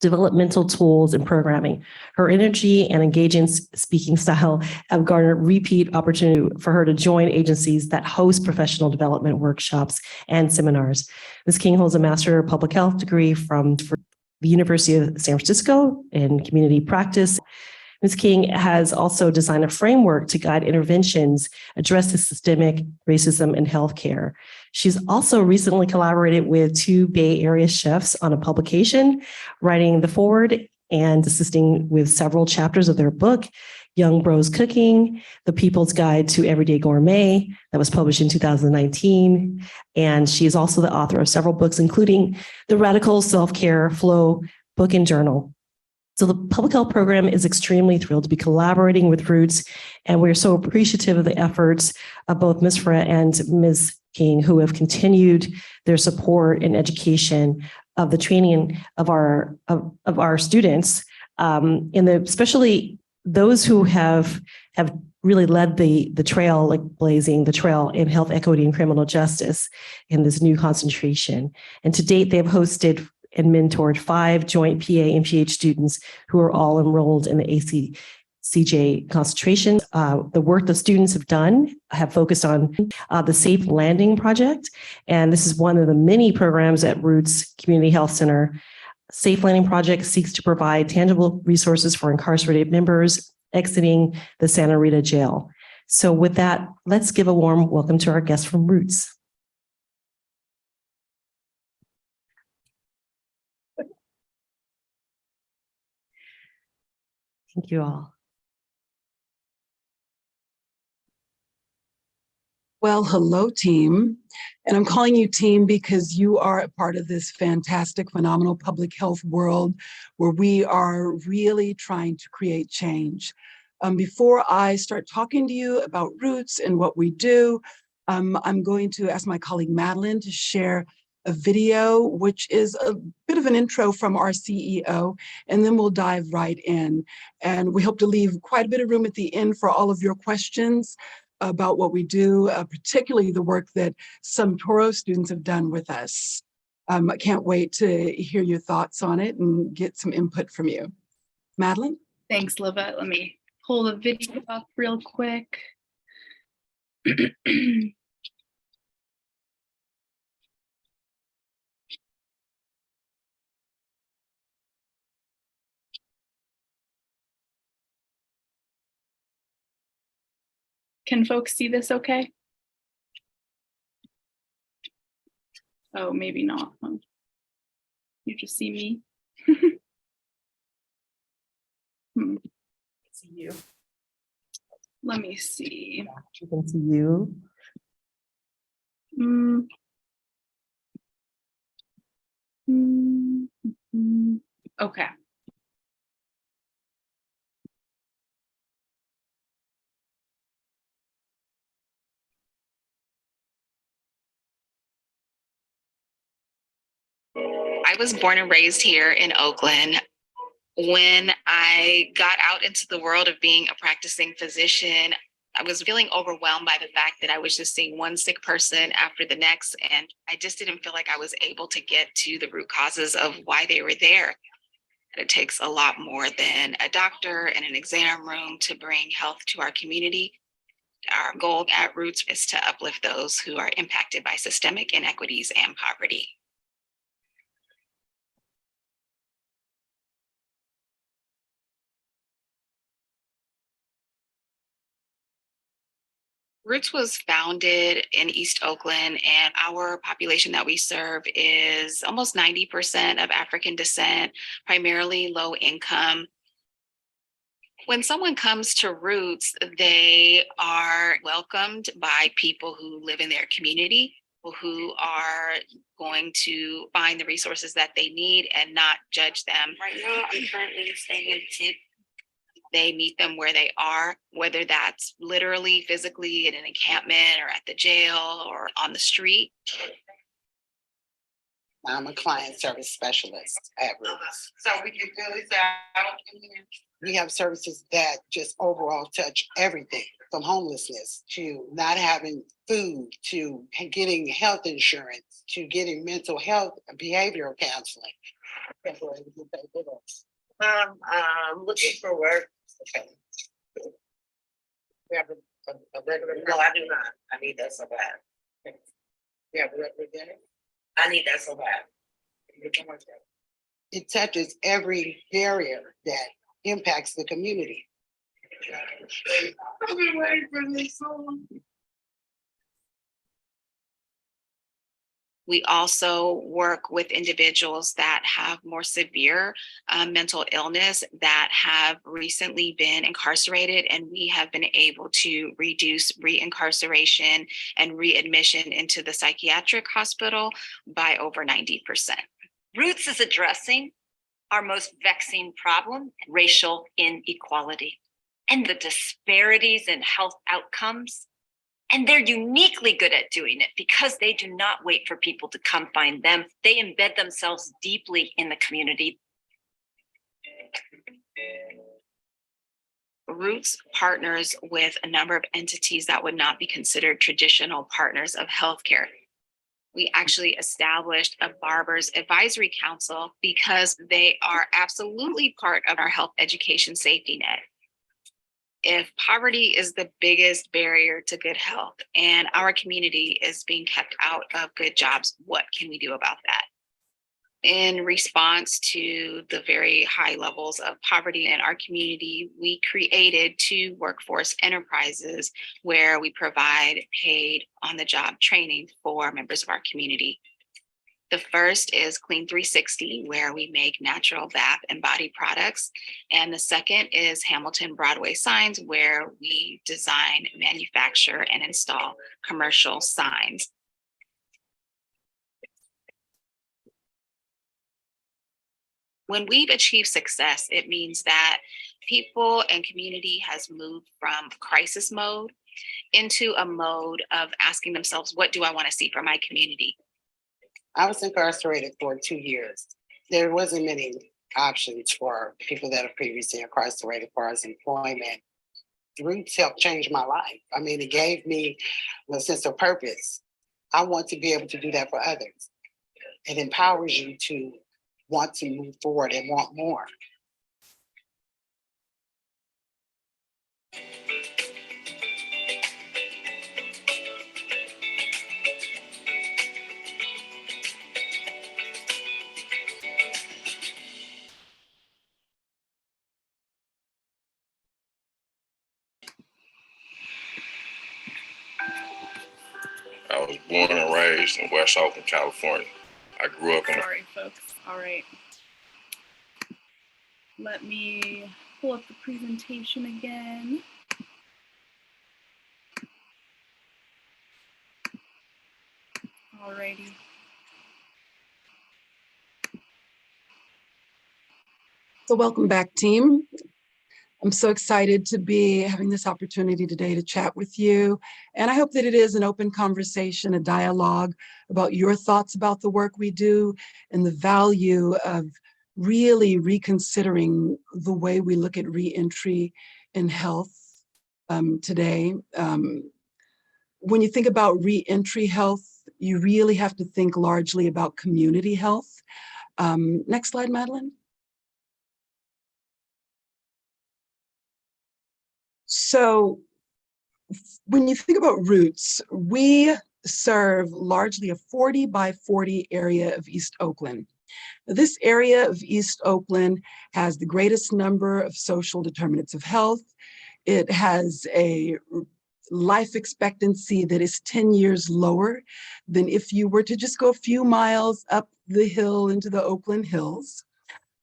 developmental tools and programming. Her energy and engaging speaking style have garnered repeat opportunity for her to join agencies that host professional development workshops and seminars. Ms. King holds a Master of Public Health degree from the University of San Francisco in community practice. Ms. King has also designed a framework to guide interventions address the systemic racism in healthcare. She's also recently collaborated with two Bay Area chefs on a publication, writing the foreword and assisting with several chapters of their book, Young Bros Cooking, The People's Guide to Everyday Gourmet, that was published in 2019. And she is also the author of several books, including The Radical Self-Care Flow book and journal. So the public health program is extremely thrilled to be collaborating with Roots, and we're so appreciative of the efforts of both Ms. Fraix and Ms. King, who have continued their support and education of the training of our students, especially those who have really led the trail, like blazing the trail in health equity and criminal justice in this new concentration. And to date, they have hosted and mentored 5 joint PA and PH students who are all enrolled in the ACCJ concentration. The work the students have focused on the Safe Landing Project. And this is one of the many programs at Roots Community Health Center. Safe Landing Project seeks to provide tangible resources for incarcerated members exiting the Santa Rita jail. So with that, let's give a warm welcome to our guests from Roots. Thank you all. Well, hello, team. And I'm calling you team because you are a part of this fantastic, phenomenal public health world where we are really trying to create change. Before I start talking to you about Roots and what we do, I'm going to ask my colleague Madeline to share a video, which is a bit of an intro from our CEO, and then we'll dive right in. And we hope to leave quite a bit of room at the end for all of your questions about what we do, particularly the work that some Toro students have done with us. I can't wait to hear your thoughts on it and get some input from you. Madeline? Thanks, Liva. Let me pull the video up real quick. Can folks see this okay? Oh, maybe not. Huh? You just see me? See you. Let me see. You can see you. Okay. I was born and raised here in Oakland. When I got out into the world of being a practicing physician, I was feeling overwhelmed by the fact that I was just seeing one sick person after the next, and I just didn't feel like I was able to get to the root causes of why they were there. And it takes a lot more than a doctor and an exam room to bring health to our community. Our goal at Roots is to uplift those who are impacted by systemic inequities and poverty. Roots was founded in East Oakland, and our population that we serve is almost 90% of African descent, primarily low income. When someone comes to Roots, they are welcomed by people who live in their community, who are going to find the resources that they need and not judge them. Right now, I'm currently staying in Tip. They meet them where they are, whether that's literally, physically in an encampment or at the jail or on the street. I'm a client service specialist at Roots. So we can fill this out. We have services that just overall touch everything from homelessness to not having food, to getting health insurance, to getting mental health and behavioral counseling. I'm looking for work. Okay. We have a regular. No, I do not. I need that so bad. We have a regular dinner. I need that so bad. It touches every barrier that impacts the community. I've been waiting for this so long. We also work with individuals that have more severe mental illness that have recently been incarcerated, and we have been able to reduce reincarceration and readmission into the psychiatric hospital by over 90%. Roots is addressing our most vexing problem, racial inequality, and the disparities in health outcomes. And they're uniquely good at doing it because they do not wait for people to come find them. They embed themselves deeply in the community. Roots partners with a number of entities that would not be considered traditional partners of healthcare. We actually established a Barbers Advisory Council because they are absolutely part of our health education safety net. If poverty is the biggest barrier to good health and our community is being kept out of good jobs, what can we do about that? In response to the very high levels of poverty in our community, we created 2 workforce enterprises where we provide paid on-the-job training for members of our community. The first is Clean 360, where we make natural bath and body products. And the second is Hamilton Broadway Signs, where we design, manufacture, and install commercial signs. When we've achieved success, it means that people and community has moved from crisis mode into a mode of asking themselves, what do I want to see from my community? I was incarcerated for 2 years. There wasn't many options for people that are previously incarcerated for as employment. Roots helped change my life. I mean, it gave me a sense of purpose. I want to be able to do that for others. It empowers you to want to move forward and want more. I was born and raised in West Oakland, California. I grew up in Sorry, folks. All right. Let me pull up the presentation again. Alrighty. So welcome back, team. I'm so excited to be having this opportunity today to chat with you. And I hope that it is an open conversation, a dialogue about your thoughts about the work we do and the value of really reconsidering the way we look at reentry in health today. When you think about reentry health, you really have to think largely about community health. Next slide, Madeline. So when you think about Roots, we serve largely a 40 by 40 area of East Oakland. This area of East Oakland has the greatest number of social determinants of health. It has a life expectancy that is 10 years lower than if you were to just go a few miles up the hill into the Oakland Hills.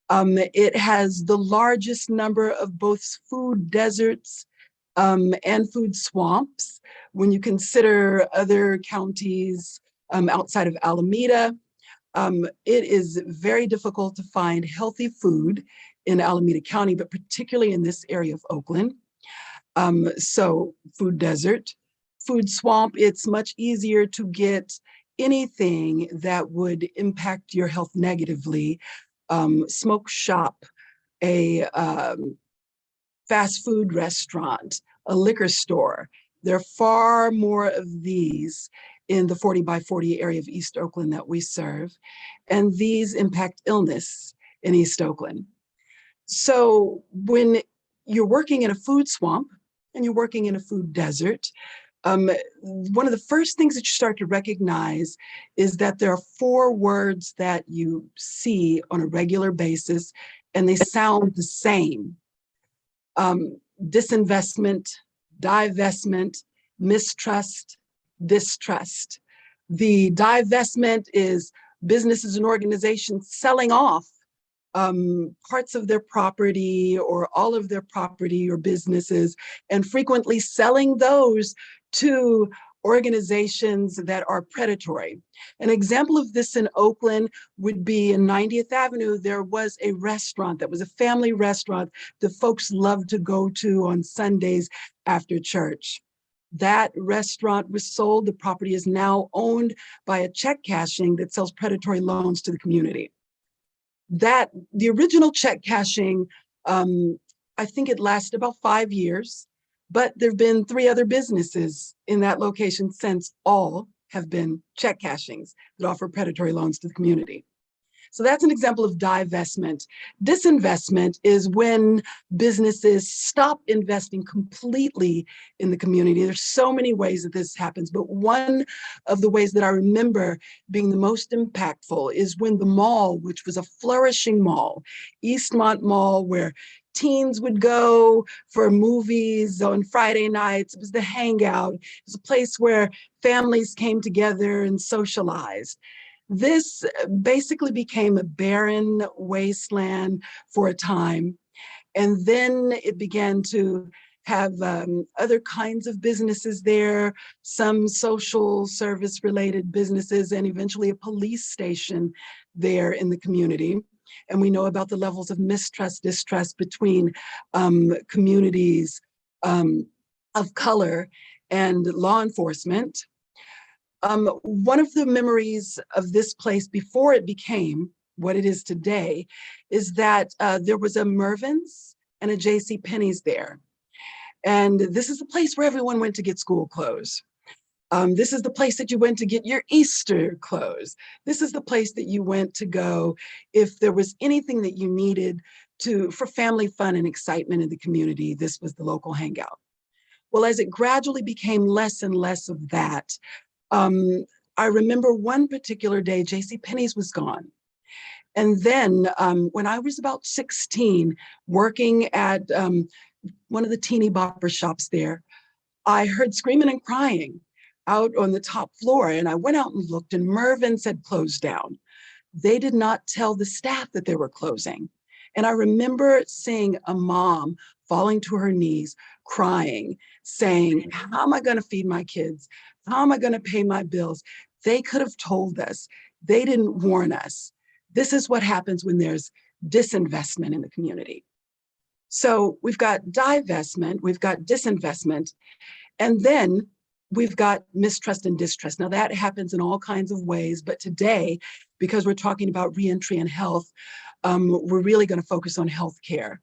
It has the largest number of both food deserts and food swamps. When you consider other counties outside of Alameda, it is very difficult to find healthy food in Alameda County, but particularly in this area of Oakland. So food desert, food swamp, it's much easier to get anything that would impact your health negatively. Smoke shop, a fast food restaurant, a liquor store. There are far more of these in the 40 by 40 area of East Oakland that we serve, and these impact illness in East Oakland. So when you're working in a food swamp and you're working in a food desert, one of the first things that you start to recognize is that there are 4 words that you see on a regular basis, and they sound the same. Disinvestment, divestment, mistrust, distrust. The divestment is businesses and organizations selling off parts of their property or all of their property or businesses, and frequently selling those to organizations that are predatory. An example of this in Oakland would be in 90th Avenue. There was a restaurant that was a family restaurant that folks loved to go to on Sundays after church. That restaurant was sold. The property is now owned by a check cashing that sells predatory loans to the community. The original check cashing, I think it lasted about 5 years, but there've been 3 other businesses in that location since. All have been check cashings that offer predatory loans to the community. So that's an example of divestment. Disinvestment is when businesses stop investing completely in the community. There's so many ways that this happens, but one of the ways that I remember being the most impactful is when the mall, which was a flourishing mall, Eastmont Mall, where teens would go for movies on Friday nights. It was the hangout. It was a place where families came together and socialized. This basically became a barren wasteland for a time. And then it began to have other kinds of businesses there, some social service related businesses, and eventually a police station there in the community. And we know about the levels of mistrust, distrust between communities of color and law enforcement. One of the memories of this place before it became what it is today is that there was a Mervyn's and a J.C. Penney's there. And this is the place where everyone went to get school clothes. This is the place that you went to get your Easter clothes. This is the place that you went to go if there was anything that you needed for family fun and excitement in the community. This was the local hangout. Well, as it gradually became less and less of that, I remember one particular day, J.C. Penney's was gone. And then when I was about 16, working at one of the teeny bopper shops there, I heard screaming and crying out on the top floor. And I went out and looked, and Mervyn's had closed down. They did not tell the staff that they were closing. And I remember seeing a mom falling to her knees, crying, saying, how am I going to feed my kids? How am I going to pay my bills? They could have told us. They didn't warn us. This is what happens when there's disinvestment in the community. So we've got divestment, we've got disinvestment, and then we've got mistrust and distrust. Now that happens in all kinds of ways, but today, because we're talking about reentry and health, we're really going to focus on healthcare.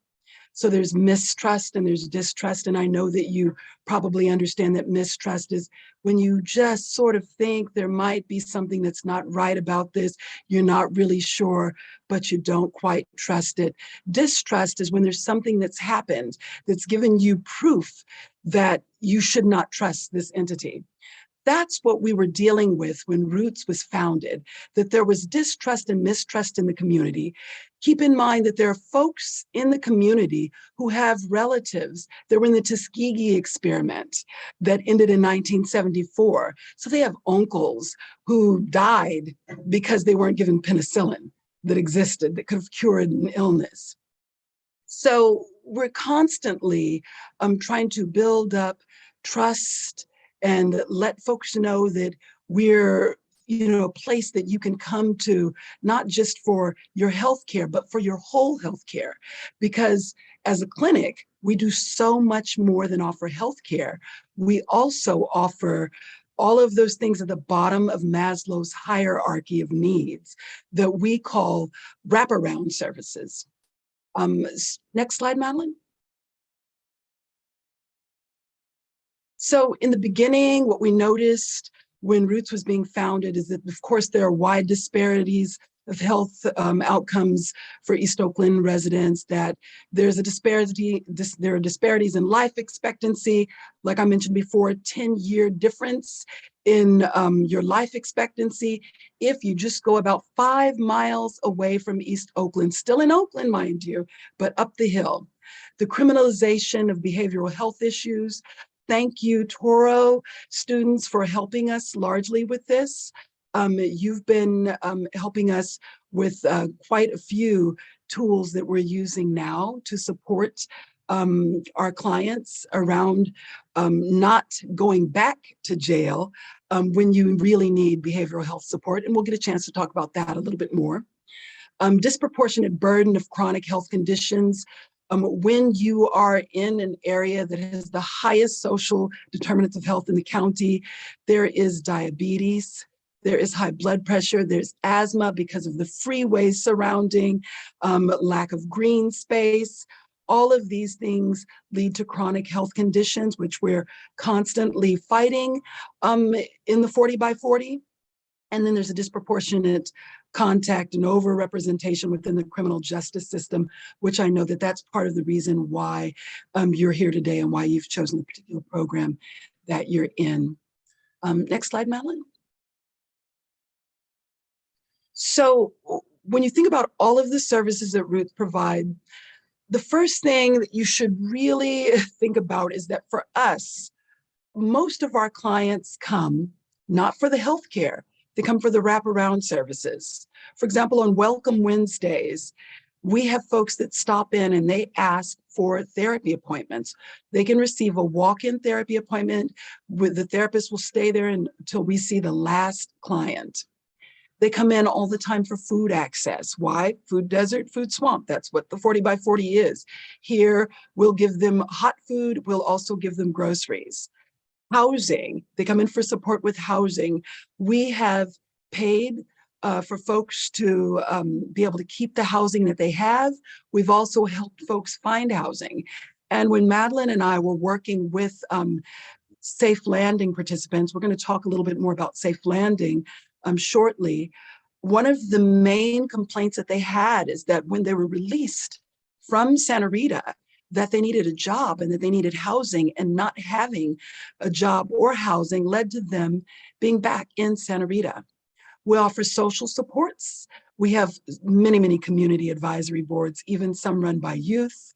So there's mistrust and there's distrust. And I know that you probably understand that mistrust is when you just sort of think there might be something that's not right about this. You're not really sure, but you don't quite trust it. Distrust is when there's something that's happened that's given you proof that you should not trust this entity. That's what we were dealing with when Roots was founded, that there was distrust and mistrust in the community. Keep in mind that there are folks in the community who have relatives that were in the Tuskegee experiment that ended in 1974. So they have uncles who died because they weren't given penicillin that existed that could have cured an illness. So we're constantly trying to build up trust and let folks know that we're, a place that you can come to, not just for your healthcare, but for your whole healthcare. Because as a clinic, we do so much more than offer healthcare. We also offer all of those things at the bottom of Maslow's hierarchy of needs that we call wraparound services. Next slide, Madeline. So in the beginning, what we noticed when Roots was being founded is that, of course, there are wide disparities of health outcomes for East Oakland residents, that there's a disparity, there are disparities in life expectancy. Like I mentioned before, 10-year difference in your life expectancy if you just go about 5 miles away from East Oakland, still in Oakland, mind you, but up the hill. The criminalization of behavioral health issues. Thank you, Toro students, for helping us largely with this. You've been helping us with quite a few tools that we're using now to support our clients around not going back to jail when you really need behavioral health support. And we'll get a chance to talk about that a little bit more. Disproportionate burden of chronic health conditions. When you are in an area that has the highest social determinants of health in the county, there is diabetes, there is high blood pressure, there's asthma because of the freeways surrounding, lack of green space. All of these things lead to chronic health conditions, which we're constantly fighting in the 40 by 40. And then there's a disproportionate contact and overrepresentation within the criminal justice system, which I know that that's part of the reason why you're here today and why you've chosen the particular program that you're in. Next slide, Madeline. So when you think about all of the services that Roots provide, the first thing that you should really think about is that for us, most of our clients come not for the healthcare, they come for the wraparound services. For example, on Welcome Wednesdays, we have folks that stop in and they ask for therapy appointments. They can receive a walk-in therapy appointment with the therapist will stay there until we see the last client. They come in all the time for food access. Why? Food desert, food swamp. That's what the 40 by 40 is. Here, we'll give them hot food. We'll also give them groceries. Housing, they come in for support with housing. We have paid for folks to be able to keep the housing that they have. We've also helped folks find housing. And when Madeline and I were working with safe landing participants, we're going to talk a little bit more about safe landing shortly. One of the main complaints that they had is that when they were released from Santa Rita, that they needed a job and that they needed housing, and not having a job or housing led to them being back in Santa Rita. We offer social supports. We have many, many community advisory boards, even some run by youth.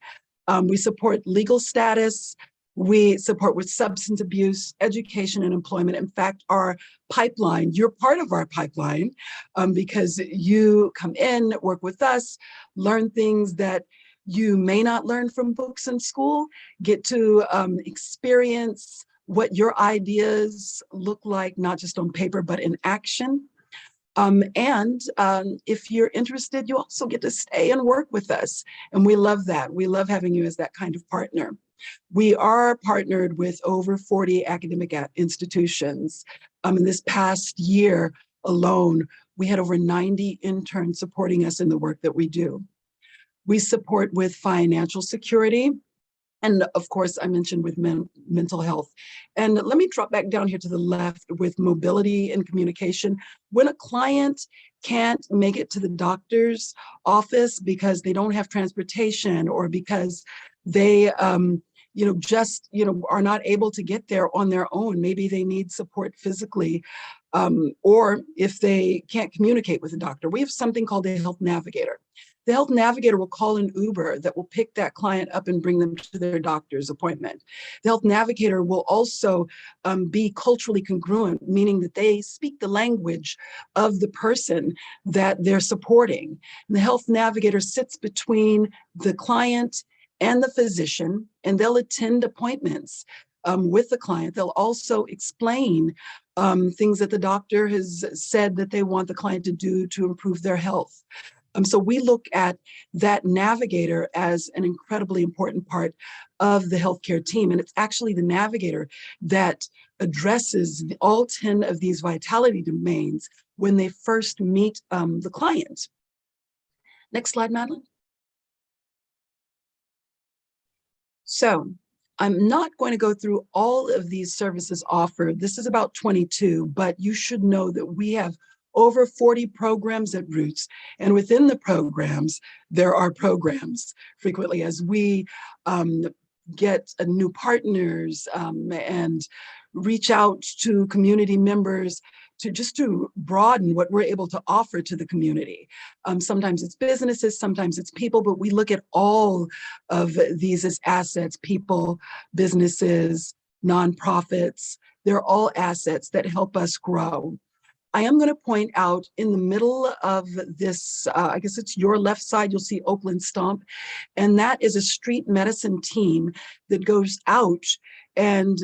We support legal status. We support with substance abuse, education, and employment. In fact, our pipeline, you're part of our pipeline because you come in, work with us, learn things that you may not learn from books in school, get to experience what your ideas look like, not just on paper, but in action. If you're interested, you also get to stay and work with us. And we love that. We love having you as that kind of partner. We are partnered with over 40 academic institutions. In this past year alone, we had over 90 interns supporting us in the work that we do. We support with financial security. And of course, I mentioned with mental health. And let me drop back down here to the left with mobility and communication. When a client can't make it to the doctor's office because they don't have transportation, or because they are not able to get there on their own, maybe they need support physically, or if they can't communicate with a doctor, we have something called a health navigator. The health navigator will call an Uber that will pick that client up and bring them to their doctor's appointment. The health navigator will also be culturally congruent, meaning that they speak the language of the person that they're supporting. And the health navigator sits between the client and the physician, and they'll attend appointments with the client. They'll also explain things that the doctor has said that they want the client to do to improve their health. So we look at that navigator as an incredibly important part of the healthcare team. And it's actually the navigator that addresses all 10 of these vitality domains when they first meet the client. Next slide, Madeline. So I'm not going to go through all of these services offered. This is about 22, but you should know that we have over 40 programs at Roots. And within the programs, there are programs frequently as we get new partners and reach out to community members to broaden what we're able to offer to the community. Sometimes it's businesses, sometimes it's people, but we look at all of these as assets: people, businesses, nonprofits. They're all assets that help us grow. I am going to point out in the middle of this, I guess it's your left side, you'll see Oakland Stomp. And that is a street medicine team that goes out, and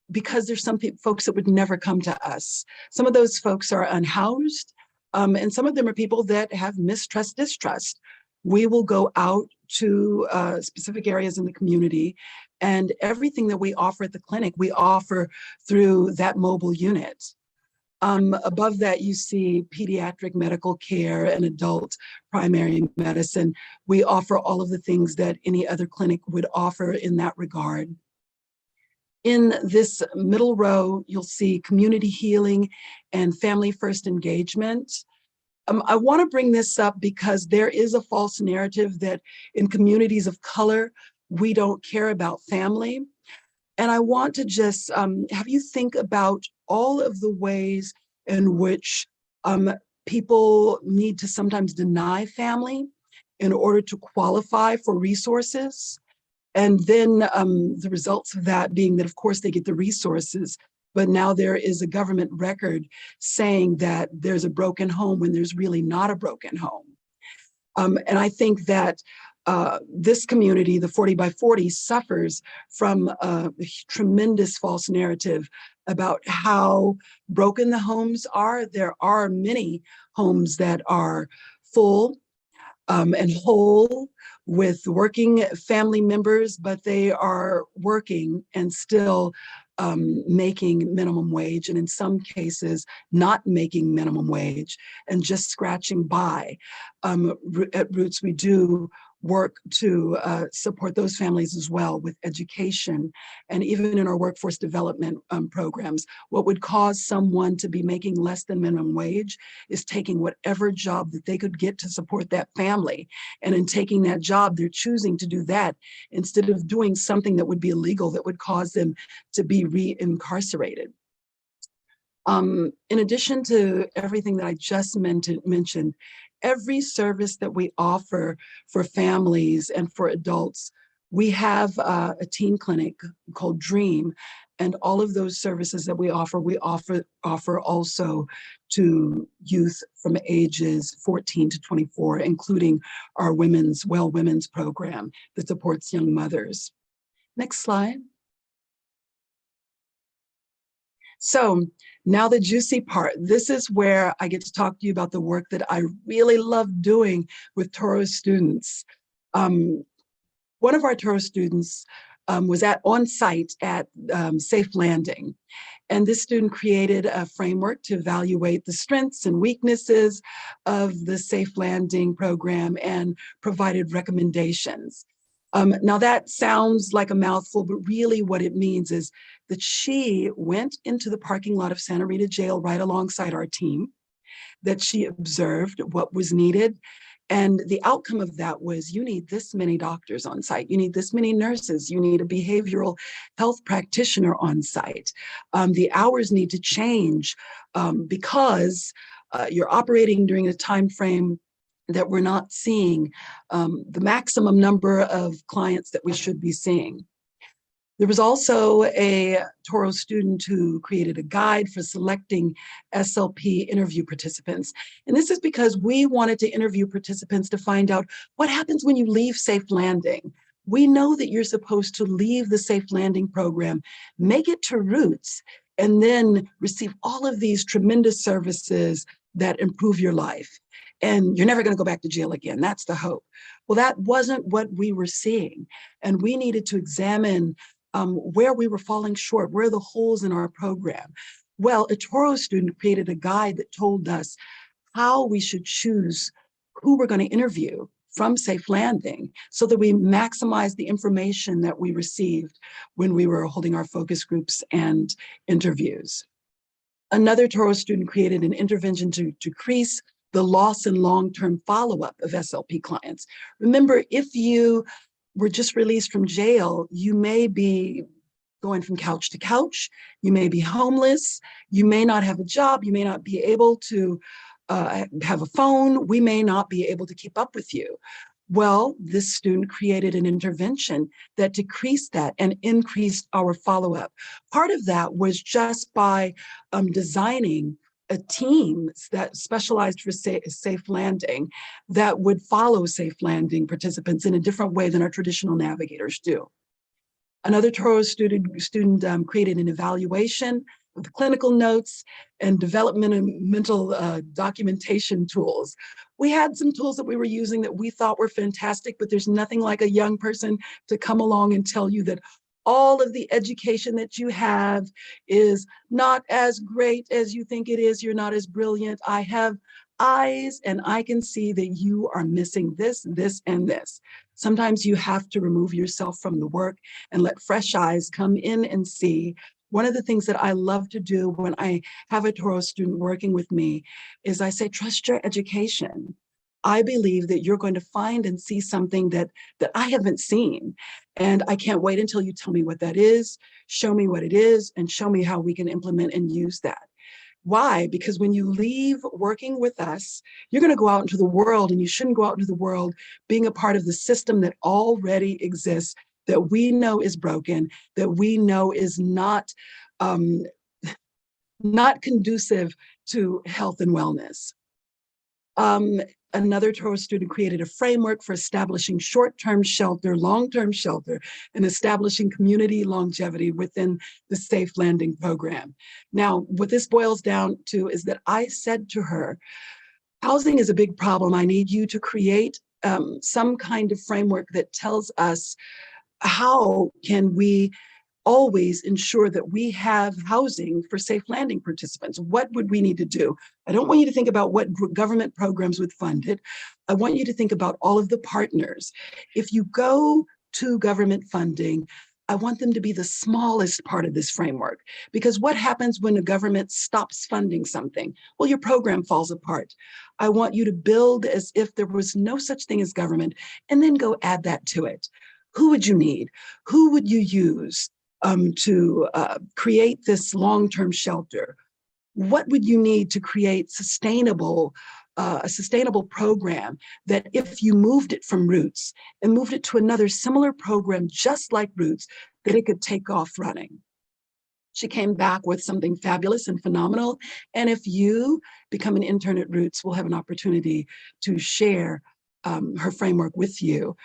because there's some folks that would never come to us. Some of those folks are unhoused, and some of them are people that have mistrust, distrust. We will go out to specific areas in the community, and everything that we offer at the clinic, we offer through that mobile unit. Above that, you see pediatric medical care and adult primary medicine. We offer all of the things that any other clinic would offer in that regard. In this middle row, you'll see community healing and family first engagement. I want to bring this up because there is a false narrative that in communities of color, we don't care about family. And I want to just have you think about all of the ways in which people need to sometimes deny family in order to qualify for resources. And then the results of that being that, of course, they get the resources, but now there is a government record saying that there's a broken home when there's really not a broken home. And I think that this community, the 40 by 40, suffers from a tremendous false narrative about how broken the homes are. There are many homes that are full and whole with working family members, but they are working and still making minimum wage, and in some cases, not making minimum wage and just scratching by. At Roots, we do work to support those families as well with education, and even in our workforce development programs. What would cause someone to be making less than minimum wage is taking whatever job that they could get to support that family. And in taking that job, they're choosing to do that instead of doing something that would be illegal, that would cause them to be re-incarcerated. In addition to everything that I just mentioned, every service that we offer for families and for adults, we have a teen clinic called Dream, and all of those services that we offer also to youth from ages 14 to 24, including our women's program that supports young mothers. Next slide. So now the juicy part. This is where I get to talk to you about the work that I really love doing with Toro students. One of our Toro students was on site at Safe Landing. And this student created a framework to evaluate the strengths and weaknesses of the Safe Landing program and provided recommendations. Now that sounds like a mouthful, but really what it means is that she went into the parking lot of Santa Rita Jail right alongside our team, that she observed what was needed. And the outcome of that was, you need this many doctors on site, you need this many nurses, you need a behavioral health practitioner on site. The hours need to change because you're operating during a time frame that we're not seeing the maximum number of clients that we should be seeing. There was also a Toro student who created a guide for selecting SLP interview participants. And this is because we wanted to interview participants to find out what happens when you leave Safe Landing. We know that you're supposed to leave the Safe Landing program, make it to Roots, and then receive all of these tremendous services that improve your life. And you're never going to go back to jail again. That's the hope. Well, that wasn't what we were seeing. And we needed to examine where we were falling short, where are the holes in our program. Well, a Toro student created a guide that told us how we should choose who we're going to interview from Safe Landing so that we maximize the information that we received when we were holding our focus groups and interviews. Another Toro student created an intervention to decrease the loss and long-term follow-up of SLP clients. Remember, if you were just released from jail, you may be going from couch to couch, you may be homeless, you may not have a job, you may not be able to have a phone, we may not be able to keep up with you. Well, this student created an intervention that decreased that and increased our follow-up. Part of that was just by designing a team that specialized for Safe Landing that would follow Safe Landing participants in a different way than our traditional navigators do. Another Toro student created an evaluation of the clinical notes and developmental documentation tools. We had some tools that we were using that we thought were fantastic, but there's nothing like a young person to come along and tell you that all of the education that you have is not as great as you think it is. You're not as brilliant. I have eyes and I can see that you are missing this, this, and this. Sometimes you have to remove yourself from the work and let fresh eyes come in and see. One of the things that I love to do when I have a Toro student working with me is I say, trust your education. I believe that you're going to find and see something that I haven't seen. And I can't wait until you tell me what that is, show me what it is, and show me how we can implement and use that. Why? Because when you leave working with us, you're going to go out into the world, and you shouldn't go out into the world being a part of the system that already exists, that we know is broken, that we know is not conducive to health and wellness. Another Toro student created a framework for establishing short-term shelter, long-term shelter, and establishing community longevity within the Safe Landing program. Now, what this boils down to is that I said to her, housing is a big problem. I need you to create some kind of framework that tells us how can we always ensure that we have housing for safe landing participants. What would we need to do? I don't want you to think about what government programs would fund it. I want you to think about all of the partners. If you go to government funding, I want them to be the smallest part of this framework, because what happens when the government stops funding something? Well, your program falls apart. I want you to build as if there was no such thing as government, and then go add that to it. Who would you need? Who would you use to create this long-term shelter? What would you need to create a sustainable program that if you moved it from Roots and moved it to another similar program just like Roots, that it could take off running? She came back with something fabulous and phenomenal. And if you become an intern at Roots, we'll have an opportunity to share her framework with you.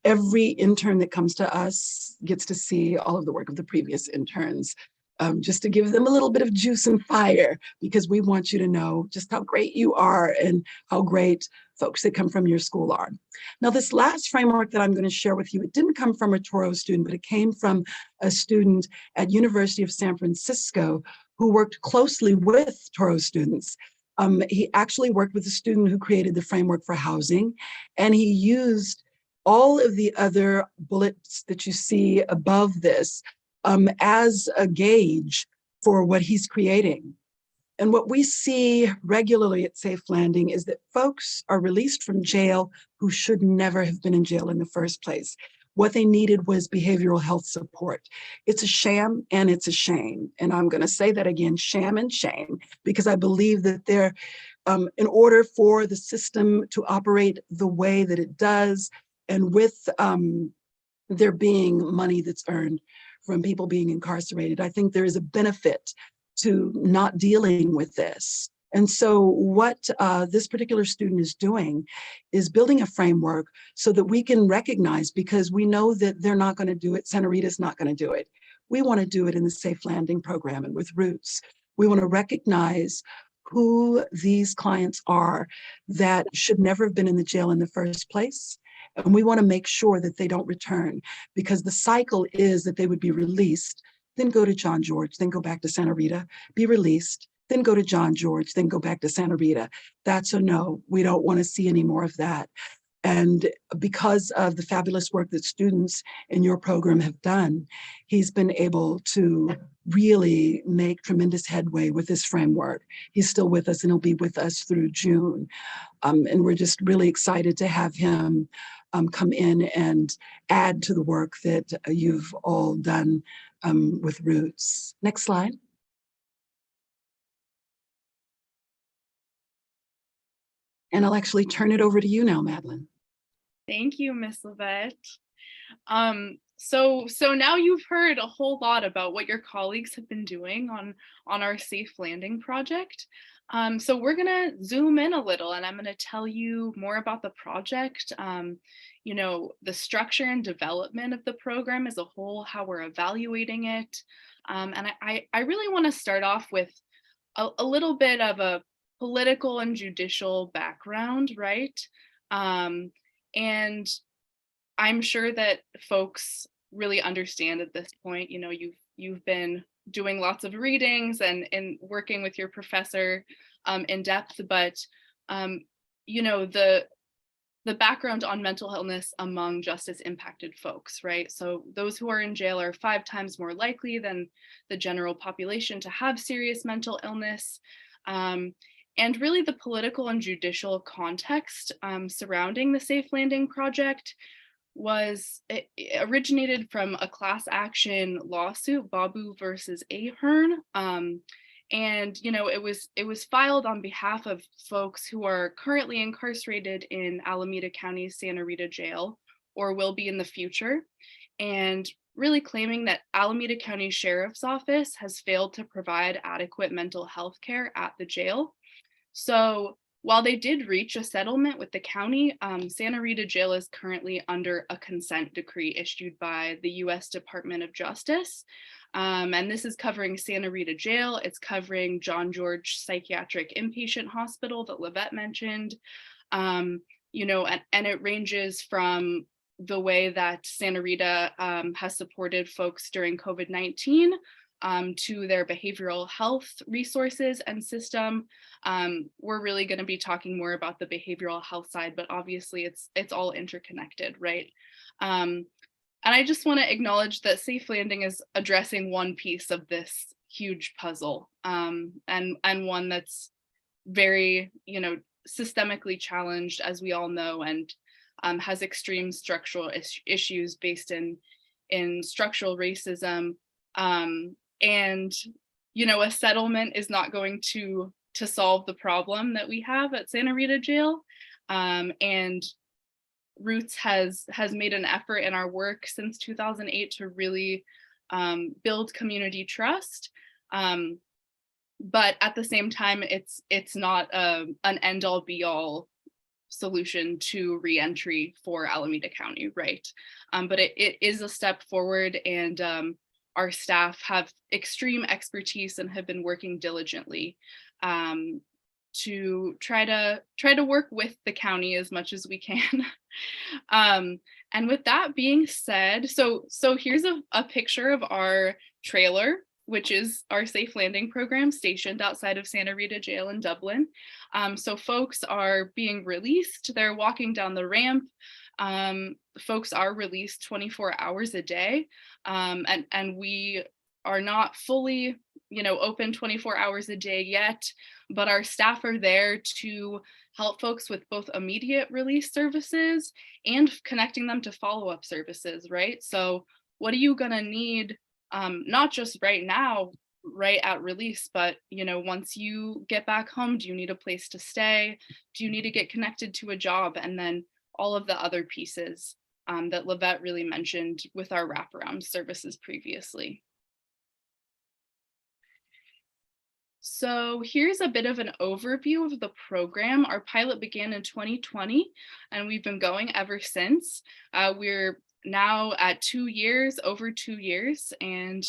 Every intern that comes to us gets to see all of the work of the previous interns, just to give them a little bit of juice and fire, because we want you to know just how great you are and how great folks that come from your school are. Now, this last framework that I'm going to share with you, it didn't come from a Toro student, but it came from a student at University of San Francisco who worked closely with Toro students. He actually worked with a student who created the framework for housing, and he used all of the other bullets that you see above this as a gauge for what he's creating. And what we see regularly at Safe Landing is that folks are released from jail who should never have been in jail in the first place. What they needed was behavioral health support. It's a sham and it's a shame. And I'm going to say that again, sham and shame, because I believe that in order for the system to operate the way that it does, and with there being money that's earned from people being incarcerated, I think there is a benefit to not dealing with this. And so what this particular student is doing is building a framework so that we can recognize, because we know that they're not going to do it, Santa Rita's not going to do it. We want to do it in the Safe Landing program and with Roots. We want to recognize who these clients are that should never have been in the jail in the first place. And we want to make sure that they don't return, because the cycle is that they would be released, then go to John George, then go back to Santa Rita, be released, then go to John George, then go back to Santa Rita. That's a no. We don't want to see any more of that. And because of the fabulous work that students in your program have done, he's been able to really make tremendous headway with this framework. He's still with us and he'll be with us through June. And we're just really excited to have him come in and add to the work that you've all done with Roots. Next slide. And I'll actually turn it over to you now, Madeline. Thank you, Miss Levette. So now you've heard a whole lot about what your colleagues have been doing on our Safe Landing project. So we're gonna zoom in a little, and I'm gonna tell you more about the project, you know, the structure and development of the program as a whole, how we're evaluating it. And I really want to start off with a little bit of a political and judicial background, right? And I'm sure that folks really understand at this point, you know, you've been doing lots of readings and working with your professor in depth, but you know, the background on mental illness among justice impacted folks, right? So those who are in jail are 5 times more likely than the general population to have serious mental illness. And really the political and judicial context surrounding the Safe Landing project it originated from a class action lawsuit, Babu versus Ahern. And you know, it was filed on behalf of folks who are currently incarcerated in Alameda County's Santa Rita jail, or will be in the future, and really claiming that Alameda County Sheriff's Office has failed to provide adequate mental health care at the jail. So while they did reach a settlement with the county, Santa Rita Jail is currently under a consent decree issued by the U.S. Department of Justice. And this is covering Santa Rita Jail. It's covering John George Psychiatric Inpatient Hospital that Levette mentioned. You know, and it ranges from the way that Santa Rita has supported folks during COVID-19 to their behavioral health resources and system. We're really going to be talking more about the behavioral health side, but obviously it's all interconnected, right? And I just want to acknowledge that Safe Landing is addressing one piece of this huge puzzle, and one that's very, systemically challenged, as we all know, and has extreme structural issues based in structural racism. And, a settlement is not going to solve the problem that we have at Santa Rita Jail. And Roots has made an effort in our work since 2008 to really build community trust. But at the same time, it's not an end-all be-all solution to reentry for Alameda County, right? But it is a step forward, and our staff have extreme expertise and have been working diligently to try to work with the county as much as we can. And with that being said, so here's a picture of our trailer, which is our Safe Landing program stationed outside of Santa Rita Jail in Dublin. So folks are being released, they're walking down the ramp. Folks are released 24 hours a day. And we are not fully, open 24 hours a day yet, but our staff are there to help folks with both immediate release services and connecting them to follow-up services, right? So what are you gonna need, not just right now, right at release, but once you get back home, do you need a place to stay? Do you need to get connected to a job? And then all of the other pieces that Livette really mentioned with our wraparound services previously. So here's a bit of an overview of the program. Our pilot began in 2020, and we've been going ever since. We're now at 2 years, over 2 years, and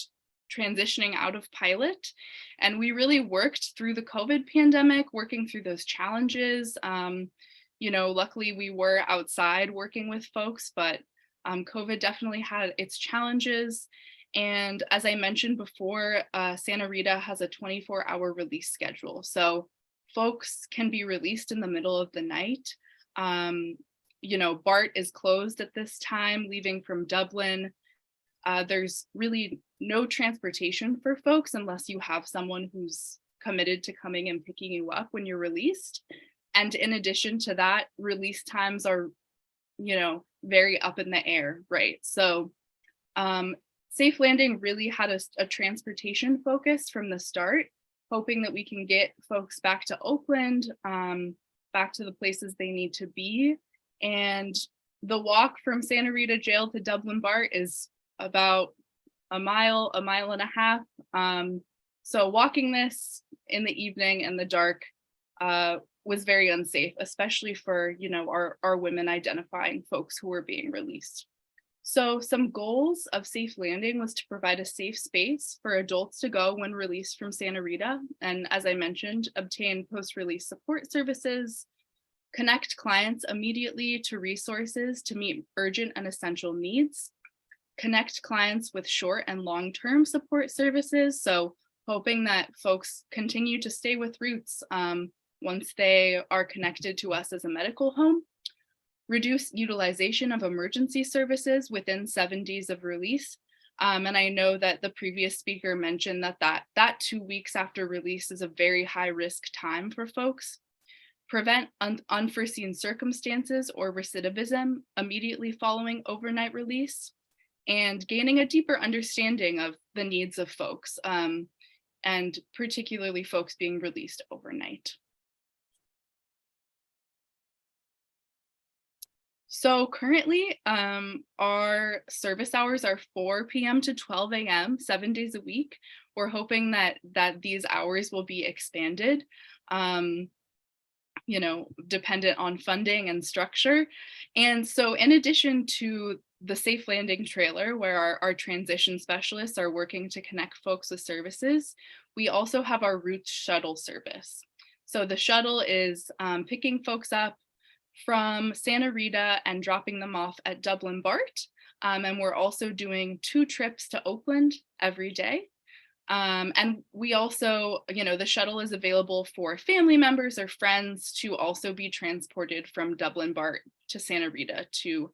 transitioning out of pilot. And we really worked through the COVID pandemic, working through those challenges. Luckily we were outside working with folks, but COVID definitely had its challenges. And as I mentioned before, Santa Rita has a 24-hour release schedule. So folks can be released in the middle of the night. BART is closed at this time, leaving from Dublin. There's really no transportation for folks unless you have someone who's committed to coming and picking you up when you're released. And in addition to that, release times are, very up in the air, right? So Safe Landing really had a transportation focus from the start, hoping that we can get folks back to Oakland, back to the places they need to be. And the walk from Santa Rita Jail to Dublin BART is about a mile and a half. So walking this in the evening in the dark was very unsafe, especially for our women identifying folks who were being released. So some goals of Safe Landing was to provide a safe space for adults to go when released from Santa Rita. And as I mentioned, obtain post-release support services, connect clients immediately to resources to meet urgent and essential needs, connect clients with short and long-term support services. So hoping that folks continue to stay with Roots once they are connected to us as a medical home, reduce utilization of emergency services within 7 days of release. And I know that the previous speaker mentioned that 2 weeks after release is a very high risk time for folks. Prevent unforeseen circumstances or recidivism immediately following overnight release, and gaining a deeper understanding of the needs of folks, and particularly folks being released overnight. So currently, our service hours are 4 p.m. to 12 a.m., 7 days a week. We're hoping that these hours will be expanded, dependent on funding and structure. And so in addition to the Safe Landing trailer, where our transition specialists are working to connect folks with services, we also have our Roots shuttle service. So the shuttle is picking folks up from Santa Rita and dropping them off at Dublin BART. And we're also doing 2 trips to Oakland every day. And we also, the shuttle is available for family members or friends to also be transported from Dublin BART to Santa Rita to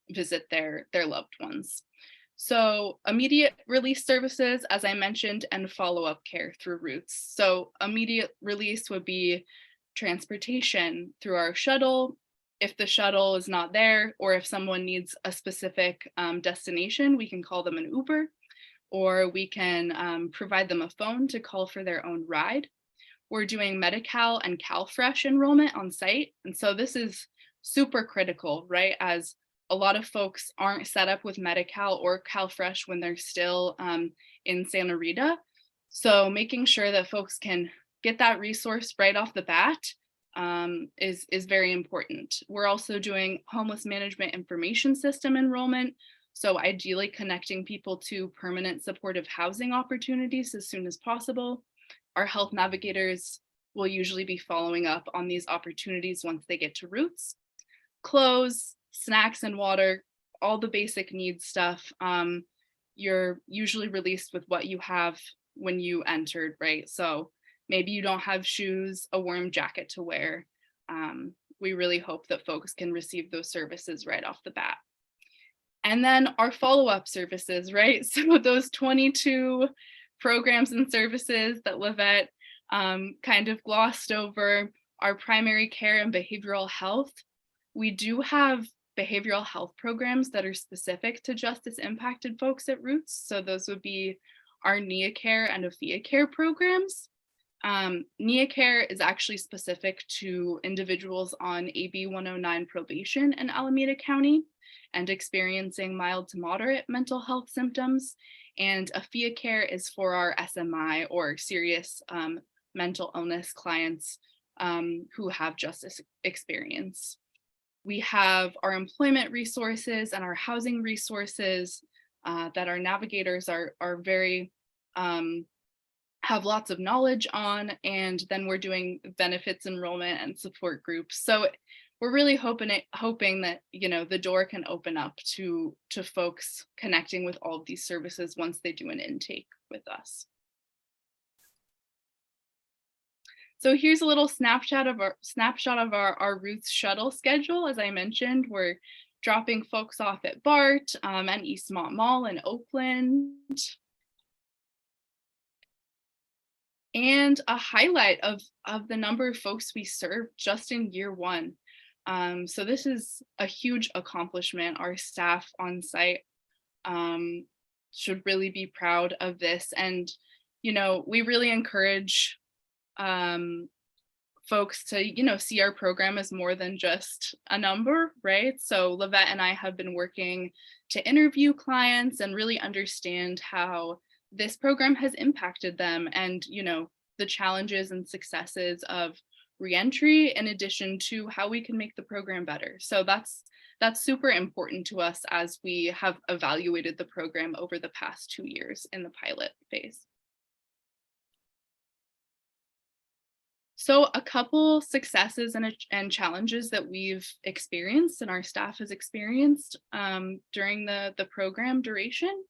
visit their loved ones. So immediate release services, as I mentioned, and follow-up care through Roots. So immediate release would be transportation through our shuttle. If the shuttle is not there, or if someone needs a specific destination, we can call them an Uber, or we can provide them a phone to call for their own ride. We're doing Medi-Cal and CalFresh enrollment on site. And so this is super critical, right? As a lot of folks aren't set up with Medi-Cal or CalFresh when they're still in Santa Rita. So making sure that folks can get that resource right off the bat is very important. We're also doing homeless management information system enrollment. So ideally connecting people to permanent supportive housing opportunities as soon as possible. Our health navigators will usually be following up on these opportunities once they get to Roots. Clothes, snacks and water, all the basic needs stuff. You're usually released with what you have when you entered, right? So maybe you don't have shoes, a warm jacket to wear. We really hope that folks can receive those services right off the bat. And then our follow-up services, right? So those 22 programs and services that Livette kind of glossed over, our primary care and behavioral health. We do have behavioral health programs that are specific to justice impacted folks at Roots. So those would be our NIA Care and AFIA Care programs. NIA Care is actually specific to individuals on AB 109 probation in Alameda County and experiencing mild to moderate mental health symptoms. And AFIA Care is for our SMI or serious mental illness clients who have justice experience. We have our employment resources and our housing resources that our navigators are very, have lots of knowledge on, and then we're doing benefits enrollment and support groups. So we're really hoping that, the door can open up to folks connecting with all of these services once they do an intake with us. So here's a little snapshot of our Roots shuttle schedule. As I mentioned, we're dropping folks off at BART and Eastmont Mall in Oakland. And a highlight of the number of folks we serve just in year 1. So this is a huge accomplishment. Our staff on site should really be proud of this. And, we really encourage folks to, see our program as more than just a number, right? So Livette and I have been working to interview clients and really understand how this program has impacted them and, the challenges and successes of reentry in addition to how we can make the program better. So that's super important to us as we have evaluated the program over the past 2 years in the pilot phase. So a couple successes and challenges that we've experienced and our staff has experienced during the program duration.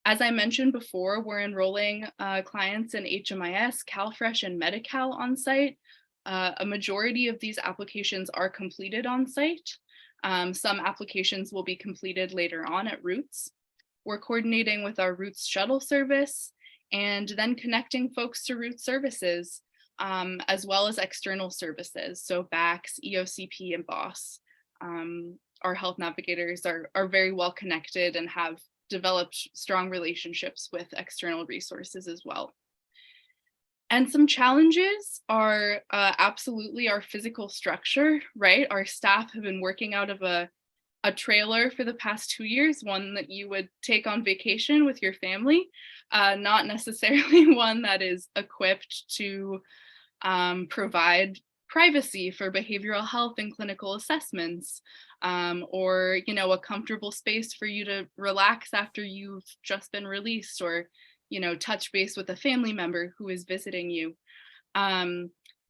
As I mentioned before, we're enrolling clients in HMIS, CalFresh, and Medi-Cal on site. A majority of these applications are completed on site. Some applications will be completed later on at Roots. We're coordinating with our Roots shuttle service and then connecting folks to Roots services, as well as external services. So BACS, EOCP, and BOSS. Our health navigators are very well connected and have developed strong relationships with external resources as well. And some challenges are absolutely our physical structure, right? Our staff have been working out of a trailer for the past 2 years, one that you would take on vacation with your family, not necessarily one that is equipped to provide privacy for behavioral health and clinical assessments, or a comfortable space for you to relax after you've just been released, or touch base with a family member who is visiting you.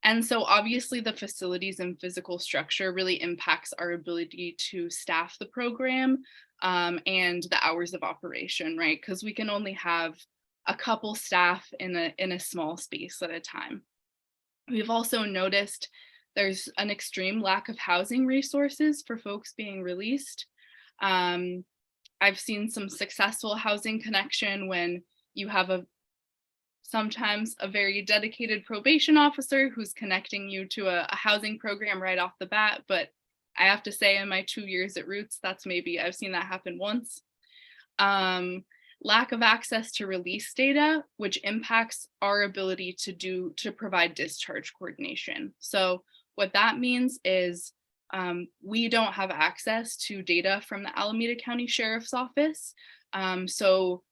And so obviously the facilities and physical structure really impacts our ability to staff the program and the hours of operation, right? Because we can only have a couple staff in a small space at a time. We've also noticed there's an extreme lack of housing resources for folks being released. I've seen some successful housing connection when you have sometimes a very dedicated probation officer who's connecting you to a housing program right off the bat. But I have to say, in my 2 years at Roots, I've seen that happen once. Lack of access to release data, which impacts our ability to provide discharge coordination. So what that means is we don't have access to data from the Alameda County Sheriff's Office. So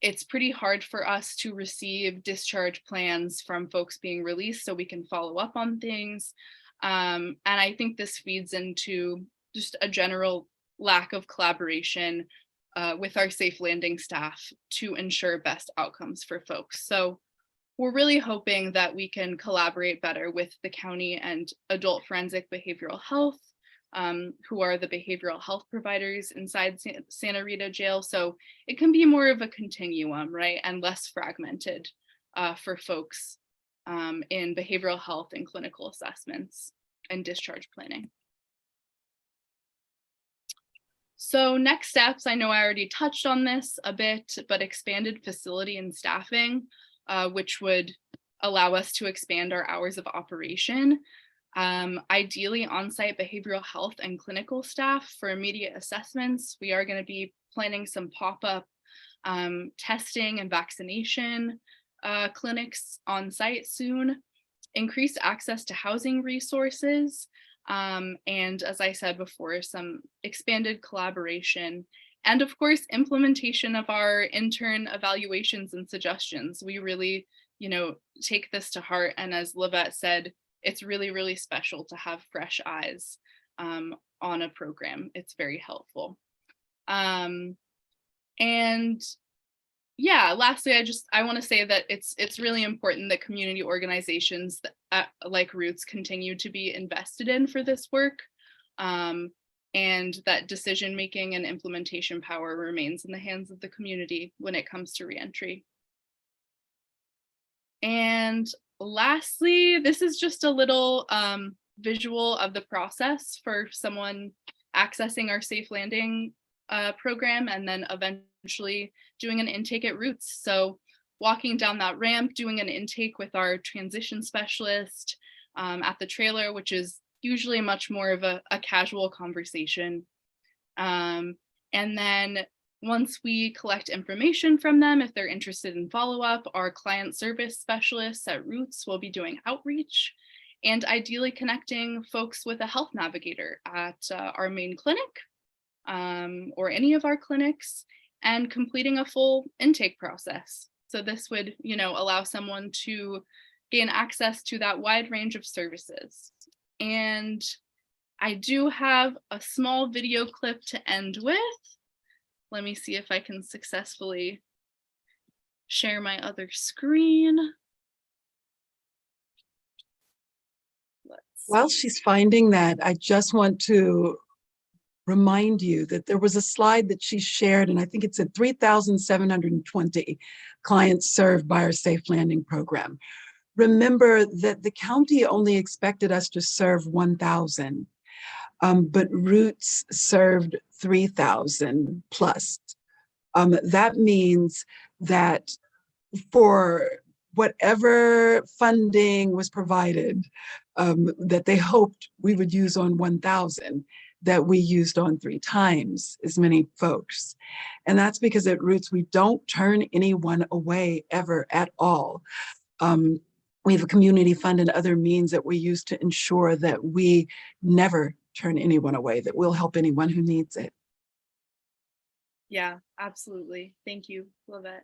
it's pretty hard for us to receive discharge plans from folks being released so we can follow up on things. And I think this feeds into just a general lack of collaboration with our safe landing staff to ensure best outcomes for folks. So we're really hoping that we can collaborate better with the county and adult forensic behavioral health, who are the behavioral health providers inside Santa Rita Jail. So it can be more of a continuum, right? And less fragmented for folks in behavioral health and clinical assessments and discharge planning. So next steps, I know I already touched on this a bit, but expanded facility and staffing, which would allow us to expand our hours of operation. Ideally on-site behavioral health and clinical staff for immediate assessments. We are going to be planning some pop-up testing and vaccination clinics on site soon. Increased access to housing resources. And as I said before, some expanded collaboration, and of course, implementation of our intern evaluations and suggestions. We really, take this to heart. And as Livette said, it's really, really special to have fresh eyes on a program. It's very helpful. And yeah, lastly, I want to say that it's really important that community organizations that, like Roots continue to be invested in for this work, and that decision-making and implementation power remains in the hands of the community when it comes to reentry. And lastly, this is just a little visual of the process for someone accessing our Safe Landing program and then eventually doing an intake at Roots. So walking down that ramp, doing an intake with our transition specialist at the trailer, which is usually much more of a casual conversation. And then once we collect information from them, if they're interested in follow-up, our client service specialists at Roots will be doing outreach and ideally connecting folks with a health navigator at our main clinic or any of our clinics, and completing a full intake process. So this would, allow someone to gain access to that wide range of services. And I do have a small video clip to end with. Let me see if I can successfully share my other screen. While she's finding that, I just want to remind you that there was a slide that she shared, and I think it said 3,720 clients served by our Safe Landing program. Remember that the county only expected us to serve 1,000, but Roots served 3,000 plus. That means that for whatever funding was provided that they hoped we would use on 1,000, that we used on 3 times as many folks. And that's because at Roots, we don't turn anyone away ever at all. We have a community fund and other means that we use to ensure that we never turn anyone away, that we'll help anyone who needs it. Yeah, absolutely. Thank you, Livette.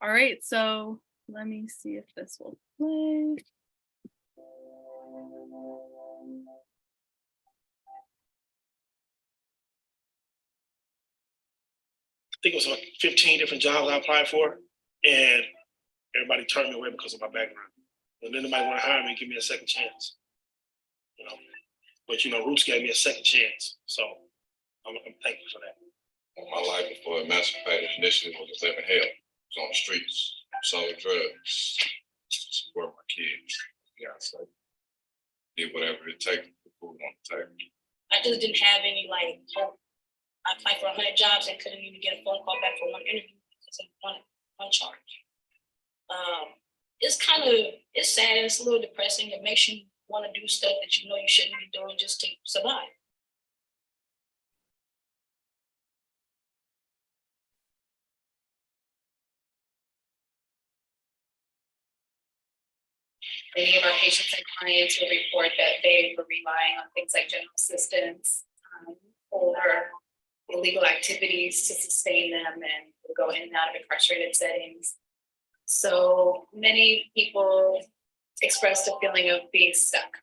All right, so let me see if this will play. I think it was like 15 different jobs I applied for, and everybody turned me away because of my background. And then they might want to hire me and give me a second chance. You know, but you know, Roots gave me a second chance. So I'm thankful for that. My life before emancipated initially was living hell. I was on the streets, selling drugs, support my kids. Yeah, so did whatever it takes to put food on the table. I just didn't have any like hope. I applied for 100 jobs and couldn't even get a phone call back for one interview because of one charge. It's sad and it's a little depressing. It makes you want to do stuff that you know you shouldn't be doing just to survive. Many of our patients and clients will report that they were relying on things like general assistance or illegal activities to sustain them and go in and out of incarcerated settings. So many people expressed a feeling of being stuck.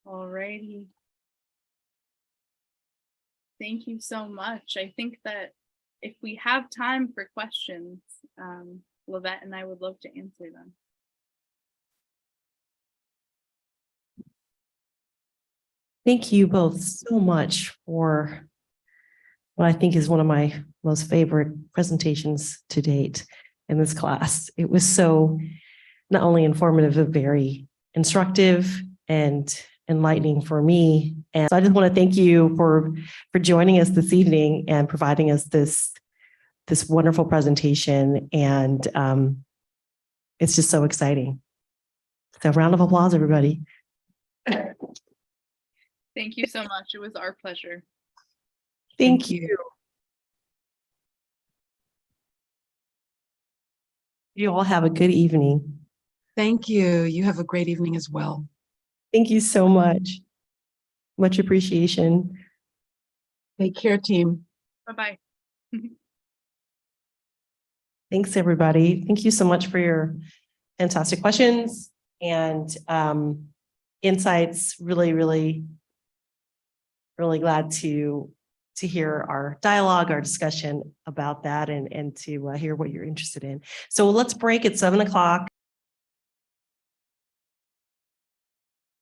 Alrighty. Thank you so much. I think that if we have time for questions, Lavette and I would love to answer them. Thank you both so much for what I think is one of my most favorite presentations to date in this class. It was so not only informative, but very instructive and enlightening for me. And so I just want to thank you for joining us this evening and providing us this wonderful presentation. And it's just so exciting. So round of applause, everybody. Thank you so much. It was our pleasure. Thank you. You all have a good evening. Thank you. You have a great evening as well. Thank you so much. Much appreciation. Take care, team. Bye-bye. Thanks, everybody. Thank you so much for your fantastic questions and insights. Really, really, really glad to hear our dialogue, our discussion about that and to hear what you're interested in. So let's break at 7 o'clock.